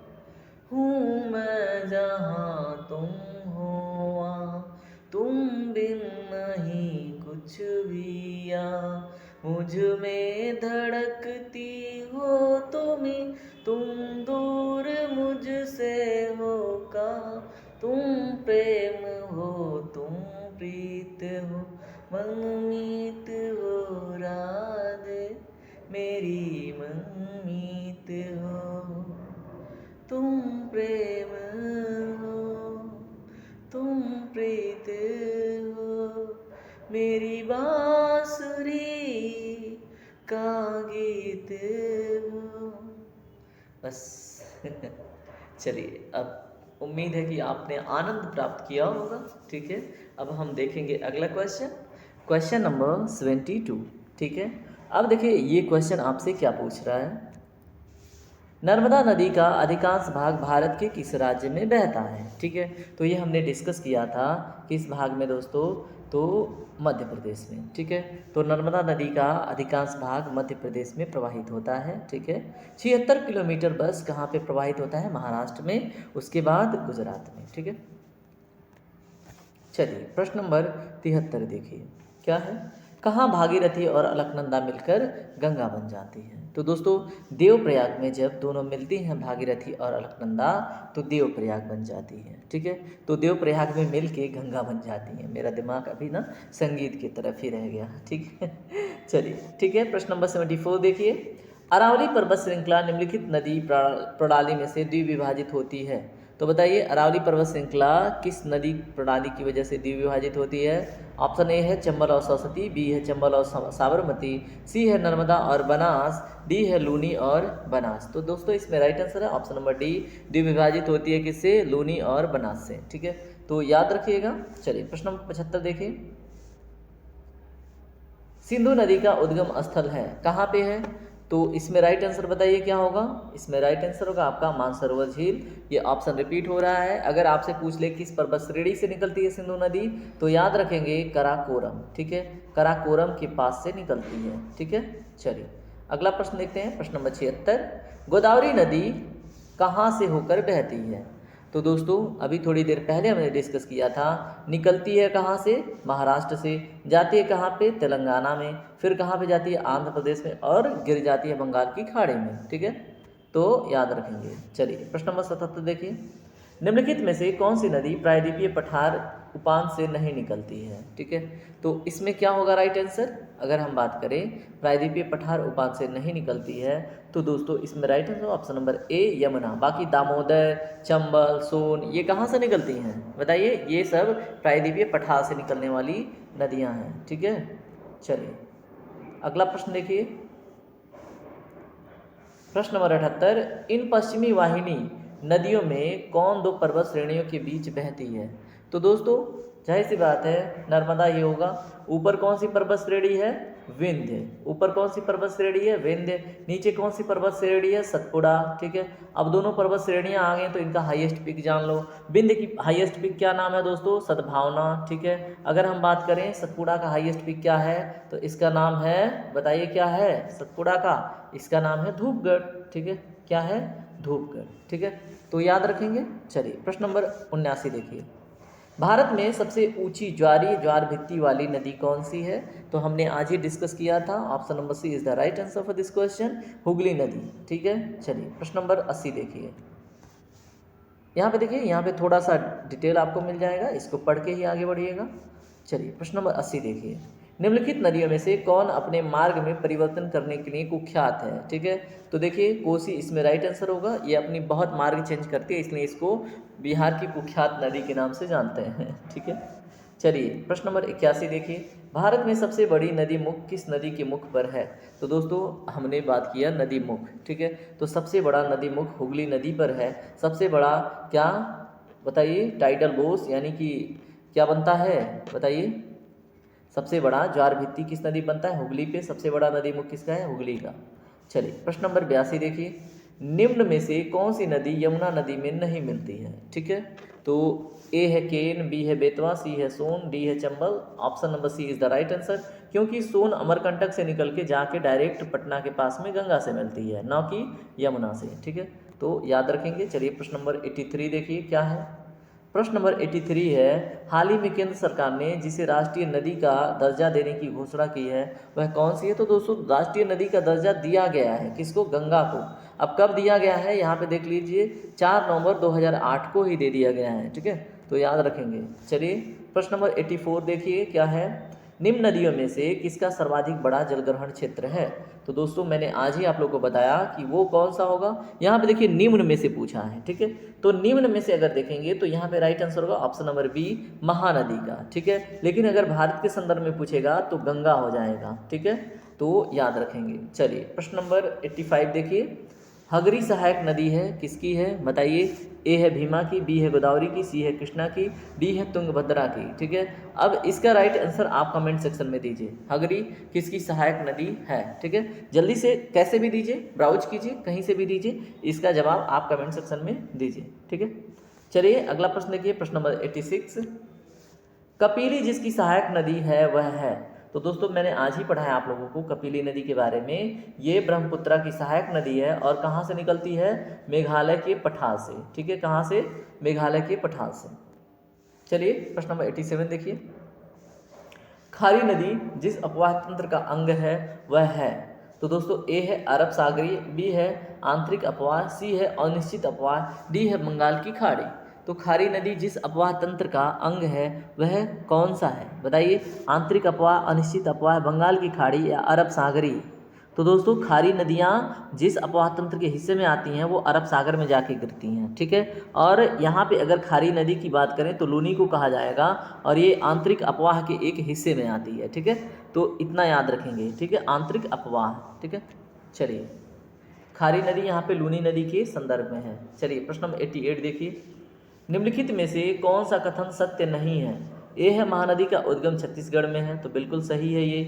हूँ मैं जहाँ तुम हो वहाँ, तुम बिन नहीं कुछ भी यहाँ। मुझ में धड़कती हो तुम दूर मुझसे हो कहाँ। तुम प्रेम हो तुम प्रीत हो, मनमीत हो राधे मेरी मनमीत हो। तुम प्रेम हो तुम प्रीत हो, मेरी बांसुरी का गीत हो। बस चलिए, अब उम्मीद है कि आपने आनंद प्राप्त किया होगा। ठीक है, अब हम देखेंगे अगला क्वेश्चन, क्वेश्चन नंबर 72। ठीक है, अब देखिए ये क्वेश्चन आपसे क्या पूछ रहा है। नर्मदा नदी का अधिकांश भाग भारत के किस राज्य में बहता है। ठीक है, तो ये हमने डिस्कस किया था किस भाग में दोस्तों, तो मध्य प्रदेश में। ठीक है, तो नर्मदा नदी का अधिकांश भाग मध्य प्रदेश में प्रवाहित होता है। ठीक है, 76 किलोमीटर बस कहाँ पे प्रवाहित होता है, महाराष्ट्र में, उसके बाद गुजरात में। ठीक है, चलिए प्रश्न नंबर 73 देखिए क्या है। कहाँ भागीरथी और अलकनंदा मिलकर गंगा बन जाती है। तो दोस्तों देवप्रयाग में जब दोनों मिलती हैं भागीरथी और अलकनंदा तो देवप्रयाग बन जाती है। ठीक है, तो देवप्रयाग में मिल के गंगा बन जाती है। मेरा दिमाग अभी ना संगीत की तरफ ही रह गया। ठीक है चलिए ठीक है, प्रश्न नंबर 74 देखिए। अरावली पर्वत श्रृंखला निम्नलिखित नदी प्रणाली में से द्विविभाजित होती है। तो बताइए अरावली पर्वत श्रृंखला किस नदी प्रणाली की वजह से द्विविभाजित होती है। ऑप्शन ए है चंबल और सरस्वती, बी है चंबल और साबरमती, सी है नर्मदा और बनास, डी है लूनी और बनास। तो दोस्तों इसमें राइट आंसर है ऑप्शन नंबर डी, द्विविभाजित होती है किससे, लूनी और बनास से। ठीक है, तो याद रखिएगा। चलिए प्रश्न नंबर 75 देखिए। सिंधु नदी का उद्गम स्थल है कहाँ पे है। तो इसमें राइट आंसर बताइए क्या होगा। इसमें राइट आंसर होगा आपका मानसरोवर झील। ये ऑप्शन रिपीट हो रहा है। अगर आपसे पूछ ले किस पर्वत श्रेणी से निकलती है सिंधु नदी, तो याद रखेंगे कराकोरम। ठीक है, कराकोरम के पास से निकलती है। ठीक है, चलिए अगला प्रश्न देखते हैं, प्रश्न नंबर 76। गोदावरी नदी कहाँ से होकर बहती है। तो दोस्तों अभी थोड़ी देर पहले हमने डिस्कस किया था, निकलती है कहाँ से, महाराष्ट्र से, जाती है कहाँ पे, तेलंगाना में, फिर कहाँ पे जाती है, आंध्र प्रदेश में, और गिर जाती है बंगाल की खाड़ी में। ठीक है, तो याद रखेंगे। चलिए प्रश्न नंबर 77 देखिए। निम्नलिखित में से कौन सी नदी प्रायद्वीपीय पठार उपान से नहीं निकलती है। ठीक है, तो इसमें क्या होगा राइट आंसर। अगर हम बात करें प्रायद्वीपीय पठार उपान से नहीं निकलती है, तो दोस्तों इसमें right answer option number A Yamuna. बाकी दामोदर, चंबल, सोन ये कहाँ से निकलती हैं बताइए, ये सब प्रायद्वीपीय पठार से निकलने वाली नदियाँ हैं। ठीक है, चलिए अगला प्रश्न देखिए, प्रश्न नंबर 78। इन पश्चिमी वाहिनी नदियों में कौन दो पर्वत श्रेणियों के बीच बहती है। तो दोस्तों जाहिर सी बात है नर्मदा ये होगा। ऊपर कौन सी पर्वत श्रेणी है, विंध्य। ऊपर कौन सी पर्वत श्रेणी है, विंध्य। नीचे कौन सी पर्वत श्रेणी है, सतपुड़ा। ठीक है, अब दोनों पर्वत श्रेणियां आ गई तो इनका हाईएस्ट पीक जान लो। विंध्य की हाईएस्ट पीक क्या नाम है दोस्तों, सद्भावना। ठीक है, अगर हम बात करें सतपुड़ा का हाईएस्ट पीक क्या है, तो इसका नाम है, बताइए क्या है सतपुड़ा का, इसका नाम है धूपगढ़। ठीक है, क्या है, धूपगढ़। ठीक है, तो याद रखेंगे। चलिए प्रश्न नंबर 79 देखिए। भारत में सबसे ऊंची ज्वार भित्ति वाली नदी कौन सी है। तो हमने आज ही डिस्कस किया था, option number C is the right answer for this question, Hooghly नदी। ठीक है, चलिए प्रश्न नंबर 80 देखिए। यहाँ पे देखिए, यहाँ पे थोड़ा सा डिटेल आपको मिल जाएगा, इसको पढ़ के ही आगे बढ़िएगा। चलिए प्रश्न नंबर 80 देखिए। निम्नलिखित नदियों में से कौन अपने मार्ग में परिवर्तन करने के लिए कुख्यात है। ठीक है, तो देखिए कोसी इसमें राइट आंसर होगा। ये अपनी बहुत मार्ग चेंज करती है, इसलिए इसको बिहार की कुख्यात नदी के नाम से जानते हैं। ठीक है, चलिए प्रश्न नंबर 81 देखिए। भारत में सबसे बड़ी नदी मुख किस नदी के मुख पर है। तो दोस्तों हमने बात किया नदी मुख। ठीक है, तो सबसे बड़ा नदी मुख हुगली नदी पर है। सबसे बड़ा क्या बताइए, टाइडल बोस यानी कि क्या बनता है बताइए, सबसे बड़ा ज्वार भित्ति किस नदी बनता है, हुगली पे। सबसे बड़ा नदी मुख किसका है, हुगली का। चलिए प्रश्न नंबर 82 देखिए। निम्न में से कौन सी नदी यमुना नदी में नहीं मिलती है? ठीक है, तो ए है केन, बी है बेतवा, सी है सोन, डी है Chambal. Option number C is the right answer, क्योंकि सोन अमरकंटक से निकल के जाके डायरेक्ट पटना के पास में गंगा से मिलती है, ना कि यमुना से। ठीक है, तो याद रखेंगे। चलिए प्रश्न नंबर 83 देखिए क्या है। प्रश्न नंबर 83 है, हाल ही में केंद्र सरकार ने जिसे राष्ट्रीय नदी का दर्जा देने की घोषणा की है वह कौन सी है? तो दोस्तों राष्ट्रीय नदी का दर्जा दिया गया है किसको? गंगा को। अब कब दिया गया है यहाँ पे देख लीजिए, 4 नवंबर 2008 को ही दे दिया गया है। ठीक है, तो याद रखेंगे। चलिए प्रश्न नंबर 84 देखिए क्या है, निम्न नदियों में से किसका सर्वाधिक बड़ा जलग्रहण क्षेत्र है? तो दोस्तों मैंने आज ही आप लोगों को बताया कि वो कौन सा होगा। यहाँ पे देखिए निम्न में से पूछा है। ठीक है, तो निम्न में से अगर देखेंगे तो यहाँ पे राइट आंसर होगा ऑप्शन नंबर बी, महानदी का। ठीक है, लेकिन अगर भारत के संदर्भ में पूछेगा तो गंगा हो जाएगा। ठीक है, तो याद रखेंगे। चलिए प्रश्न नंबर 85 देखिए, हगरी सहायक नदी है किसकी है? बताइए। ए है भीमा की, बी है गोदावरी की, सी है कृष्णा की, डी है तुंगभद्रा की। ठीक है, अब इसका राइट आंसर आप कमेंट सेक्शन में दीजिए। हगरी किसकी सहायक नदी है? ठीक है, जल्दी से कैसे भी दीजिए, ब्राउज कीजिए, कहीं से भी दीजिए, इसका जवाब आप कमेंट सेक्शन में दीजिए। ठीक है, चलिए अगला प्रश्न देखिए, प्रश्न नंबर 86, कपिली जिसकी सहायक नदी है वह है? तो दोस्तों मैंने आज ही पढ़ाया आप लोगों को कपिली नदी के बारे में। ये ब्रह्मपुत्रा की सहायक नदी है और कहाँ से निकलती है? मेघालय के पठार से। ठीक है, कहाँ से? मेघालय के पठार से। चलिए प्रश्न नंबर 87 देखिए, खारी नदी जिस अपवाह तंत्र का अंग है वह है? तो दोस्तों ए है अरब सागरी, बी है आंतरिक अपवाह, सी है अनिश्चित अपवाह, डी है बंगाल की खाड़ी। तो खारी नदी जिस अपवाह तंत्र का अंग है वह कौन सा है? बताइए। आंतरिक अपवाह, अनिश्चित अपवाह, बंगाल की खाड़ी या अरब सागरी? तो दोस्तों खारी नदियाँ जिस अपवाह तंत्र के हिस्से में आती हैं वो अरब सागर में जाके गिरती हैं। ठीक है, और यहाँ पे अगर खारी नदी की बात करें तो लूनी को कहा जाएगा और ये आंतरिक अपवाह के एक हिस्से में आती है। ठीक है, तो इतना याद रखेंगे। ठीक है, आंतरिक अपवाह। ठीक है, चलिए खारी नदी यहाँ पे लूनी नदी के संदर्भ में है। चलिए प्रश्न नंबर 88 देखिए, निम्नलिखित में से कौन सा कथन सत्य नहीं है? ए है महानदी का उद्गम छत्तीसगढ़ में है, तो बिल्कुल सही है ये।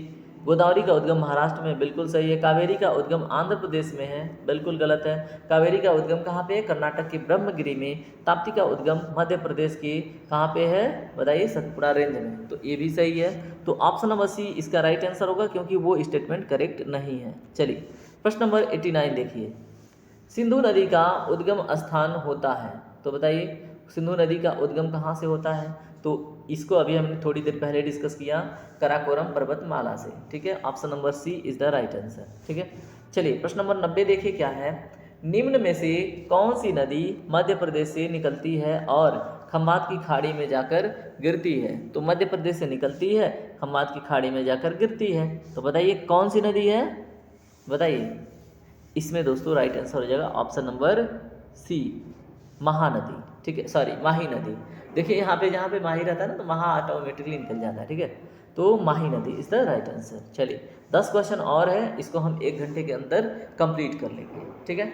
गोदावरी का उद्गम महाराष्ट्र में, बिल्कुल सही है। कावेरी का उद्गम आंध्र प्रदेश में है, बिल्कुल गलत है। कावेरी का उद्गम कहाँ पे है? कर्नाटक के ब्रह्मगिरी में। ताप्ती का उद्गम मध्य प्रदेश के कहाँ पे है? बताइए, सतपुड़ा रेंज में, तो ये भी सही है। तो ऑप्शन नंबर सी इसका राइट आंसर होगा, क्योंकि वो स्टेटमेंट करेक्ट नहीं है। चलिए प्रश्न नंबर 89 देखिए, सिंधु नदी का उद्गम स्थान होता है? तो बताइए सिंधु नदी का उद्गम कहाँ से होता है? तो इसको अभी हमने थोड़ी देर पहले डिस्कस किया, कराकोरम पर्वतमाला से। ठीक है, option number C is the right answer. ठीक है, चलिए प्रश्न नंबर 90 देखिए क्या है, निम्न में से कौन सी नदी मध्य प्रदेश से निकलती है और खम्बात की खाड़ी में जाकर गिरती है? तो मध्य प्रदेश से निकलती है, खम्बात की खाड़ी में जाकर गिरती है। तो बताइए कौन सी नदी है? बताइए। इसमें दोस्तों राइट आंसर हो जाएगा ऑप्शन नंबर सी, महानदी। ठीक है, सॉरी माही नदी। देखिए यहाँ पे जहाँ पे माही रहता है ना, तो महा ऑटोमेटिकली निकल जाता है। ठीक है, तो माही नदी इज द राइट आंसर। चलिए 10 क्वेश्चन और है, इसको हम 1 घंटे के अंदर कंप्लीट कर लेंगे। ठीक है,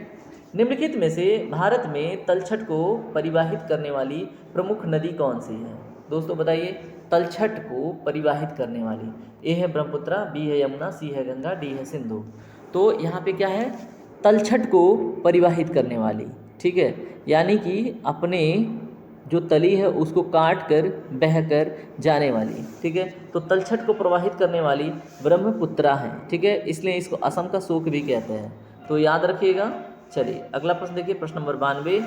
निम्नलिखित में से भारत में तलछट को परिवाहित करने वाली प्रमुख नदी कौन सी है? दोस्तों बताइए, तलछट को परिवाहित करने वाली। ए है ब्रह्मपुत्रा, बी है यमुना, सी है गंगा, डी है सिंधु। तो यहाँ पे क्या है? तलछट को परिवाहित करने वाली। ठीक है, यानी कि अपने जो तली है उसको काट कर बहकर जाने वाली। ठीक है, तो तलछट को प्रवाहित करने वाली ब्रह्मपुत्रा है। ठीक है, इसलिए इसको असम का शोक भी कहते हैं, तो याद रखिएगा। चलिए अगला प्रश्न देखिए, प्रश्न नंबर 92,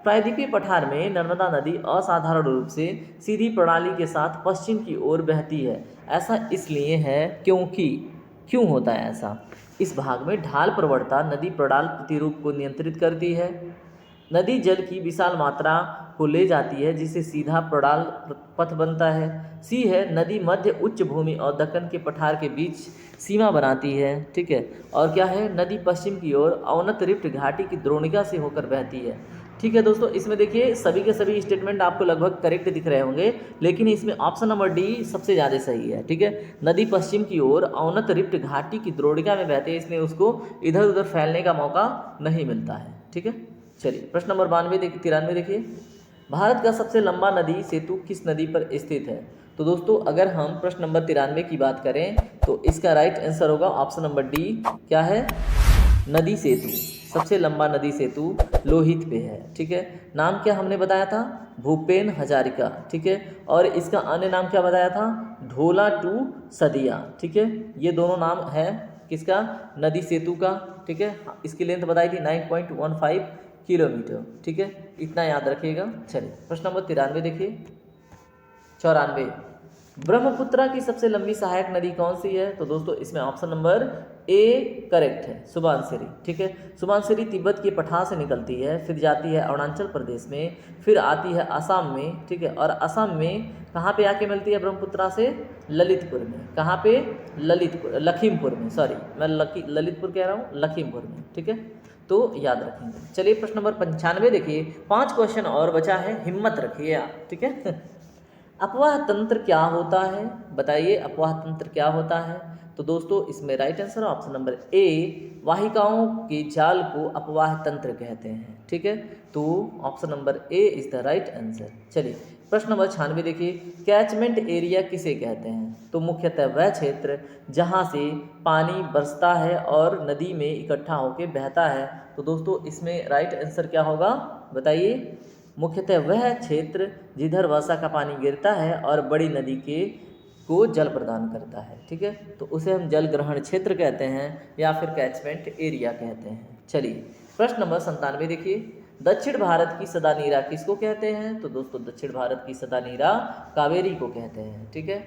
प्रायद्वीपीय पठार में नर्मदा नदी असाधारण रूप से सीधी प्रणाली के साथ पश्चिम की ओर बहती है। ऐसा इसलिए है क्योंकि, क्यों होता है ऐसा? इस भाग में ढाल प्रवणता नदी प्रणाल प्रतिरूप को नियंत्रित करती है। नदी जल की विशाल मात्रा को ले जाती है जिससे सीधा प्रणाल पथ बनता है। सी है नदी मध्य उच्च भूमि और दक्कन के पठार के बीच सीमा बनाती है। ठीक है, और क्या है? नदी पश्चिम की ओर अवनत रिफ्ट घाटी की द्रोणिका से होकर बहती है। ठीक है दोस्तों, इसमें देखिए सभी के सभी स्टेटमेंट आपको लगभग करेक्ट दिख रहे होंगे, लेकिन इसमें ऑप्शन नंबर डी सबसे ज़्यादा सही है। ठीक है, नदी पश्चिम की ओर अवनत रिफ्ट घाटी की द्रोणिका में बहती है, इसलिए उसको इधर उधर फैलने का मौका नहीं मिलता है। ठीक है, चलिए प्रश्न नंबर 93 देखिए, भारत का सबसे लंबा नदी सेतु किस नदी पर स्थित है? तो दोस्तों अगर हम प्रश्न नंबर 93 की बात करें तो इसका राइट आंसर होगा ऑप्शन नंबर डी, क्या है? नदी सेतु। सबसे लंबा नदी सेतु लोहित पे है, ठीक है। नाम क्या हमने बताया था, भूपेन हजारिका, ठीक है। और इसका अन्य नाम क्या बताया था, ढोला टू सदिया, ठीक है। ये दोनों नाम है किसका, नदी सेतु का, ठीक है। इसकी लेंथ बताई थी 9.15 किलोमीटर, ठीक है। इतना याद रखिएगा। चलिए प्रश्न नंबर 93 देखिए, 94, ब्रह्मपुत्रा की सबसे लंबी सहायक नदी कौन सी है। तो दोस्तों इसमें ऑप्शन नंबर ए करेक्ट है, सुबानसिरी, ठीक है। सुबानसिरी तिब्बत के पठार से निकलती है, फिर जाती है अरुणाचल प्रदेश में, फिर आती है असम में, ठीक है। और असम में कहाँ पे आके मिलती है ब्रह्मपुत्रा से, ललितपुर में। कहाँ पे, ललितपुर, लखीमपुर में, सॉरी मैं ललितपुर कह रहा हूँ, लखीमपुर में, ठीक है। तो याद रखेंगे। चलिए प्रश्न नंबर 95 देखिए, 5 क्वेश्चन और बचा है, हिम्मत रखिए आप, ठीक है। अपवाह तंत्र क्या होता है, बताइए अपवाह तंत्र क्या होता है। तो दोस्तों इसमें right answer option number A, वाहिकाओं के जाल को अपवाह तंत्र कहते हैं, ठीक है। तो option number A is the right answer. चलिए प्रश्न नंबर 96 देखिए, कैचमेंट एरिया किसे कहते हैं। तो मुख्यतः वह क्षेत्र जहां से पानी बरसता है और नदी में इकट्ठा होकर बहता है। तो दोस्तों इसमें राइट आंसर क्या होगा, बताइए। मुख्यतः वह क्षेत्र जिधर वर्षा का पानी गिरता है और बड़ी नदी के को जल प्रदान करता है, ठीक है। तो उसे हम जल ग्रहण क्षेत्र कहते हैं या फिर कैचमेंट एरिया कहते हैं। चलिए प्रश्न नंबर 97 देखिए, दक्षिण भारत की सदा नीरा किसको कहते हैं। तो दोस्तों दक्षिण भारत की सदा नीरा कावेरी को कहते हैं, ठीक है।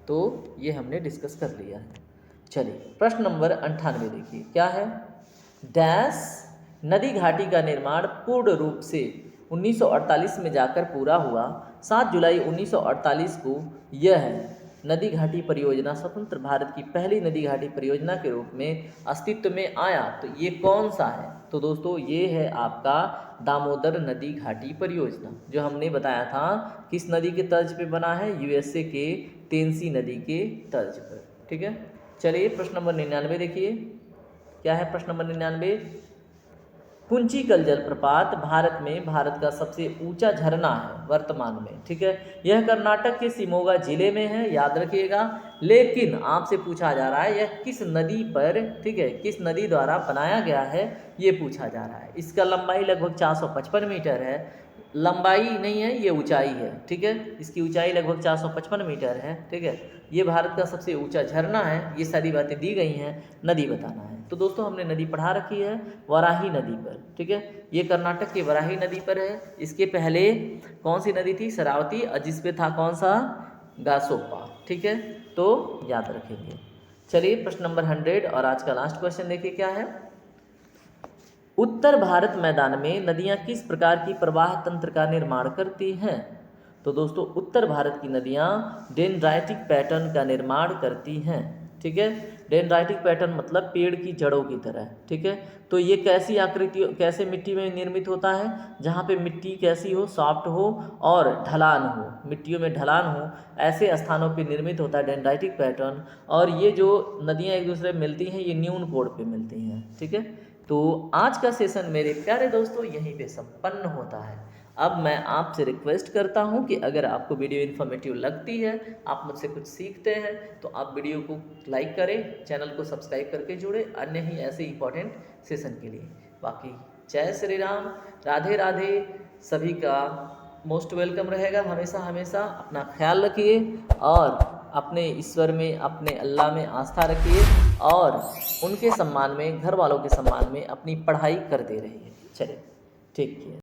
तो ये हमने डिस्कस कर लिया है। चलिए प्रश्न नंबर 98 देखिए, क्या है, डैश नदी घाटी का निर्माण पूर्ण रूप से 1948 में जाकर पूरा हुआ। 7 जुलाई 1948 को यह नदी घाटी परियोजना स्वतंत्र भारत की पहली नदी घाटी परियोजना के रूप में अस्तित्व में आया। तो ये कौन सा है। तो दोस्तों ये है आपका दामोदर नदी घाटी परियोजना, जो हमने बताया था किस नदी के तर्ज पे बना है, यूएसए के तेनसी नदी के तर्ज पर, ठीक है। चलिए प्रश्न नंबर 99 देखिए, क्या है प्रश्न नंबर 99, कुंचिकल जलप्रपात भारत का सबसे ऊंचा झरना है वर्तमान में, ठीक है। यह कर्नाटक के शिमोगा जिले में है, याद रखिएगा। लेकिन आपसे पूछा जा रहा है यह किस नदी पर, ठीक है, किस नदी द्वारा बनाया गया है, ये पूछा जा रहा है। इसका लंबाई लगभग 455 मीटर है, लंबाई नहीं है ये ऊंचाई है, ठीक है। इसकी ऊंचाई लगभग 455 मीटर है, ठीक है। ये भारत का सबसे ऊंचा झरना है। ये सारी बातें दी गई हैं, नदी बताना है। तो दोस्तों हमने नदी पढ़ा रखी है वराही नदी पर, ठीक है। ये कर्नाटक की वराही नदी पर है। इसके पहले कौन सी नदी थी, शरावती, और जिस पे था कौन सा, गासोपा, ठीक है। तो याद रखेंगे। चलिए प्रश्न नंबर 100 और आज का लास्ट क्वेश्चन देखिए, क्या है, उत्तर भारत मैदान में नदियां किस प्रकार की प्रवाह तंत्र का निर्माण करती हैं। तो दोस्तों उत्तर भारत की नदियां डेंड्राइटिक पैटर्न का निर्माण करती हैं, ठीक है। डेंड्राइटिक पैटर्न मतलब पेड़ की जड़ों की तरह, ठीक है। तो ये कैसी आकृति, कैसे मिट्टी में निर्मित होता है, जहाँ पे मिट्टी कैसी हो, सॉफ्ट हो और ढलान हो, मिट्टियों में ढलान हो, ऐसे स्थानों पे निर्मित होता है डेंड्राइटिक पैटर्न। और ये जो नदियाँ एक दूसरे में मिलती हैं, ये न्यून कोड पे मिलती हैं, ठीक है। तो आज का सेशन मेरे प्यारे दोस्तों यहीं पे संपन्न होता है। अब मैं आपसे रिक्वेस्ट करता हूं कि अगर आपको वीडियो इन्फॉर्मेटिव लगती है, आप मुझसे कुछ सीखते हैं, तो आप वीडियो को लाइक करें, चैनल को सब्सक्राइब करके जुड़े अन्य ही ऐसे इंपॉर्टेंट सेशन के लिए। बाकी जय श्री राम, राधे राधे, सभी का मोस्ट वेलकम रहेगा। हमेशा हमेशा अपना ख्याल रखिए और अपने ईश्वर में, अपने अल्लाह में आस्था रखिए और उनके सम्मान में, घर वालों के सम्मान में अपनी पढ़ाई करते रहिए। चलिए ठीक है।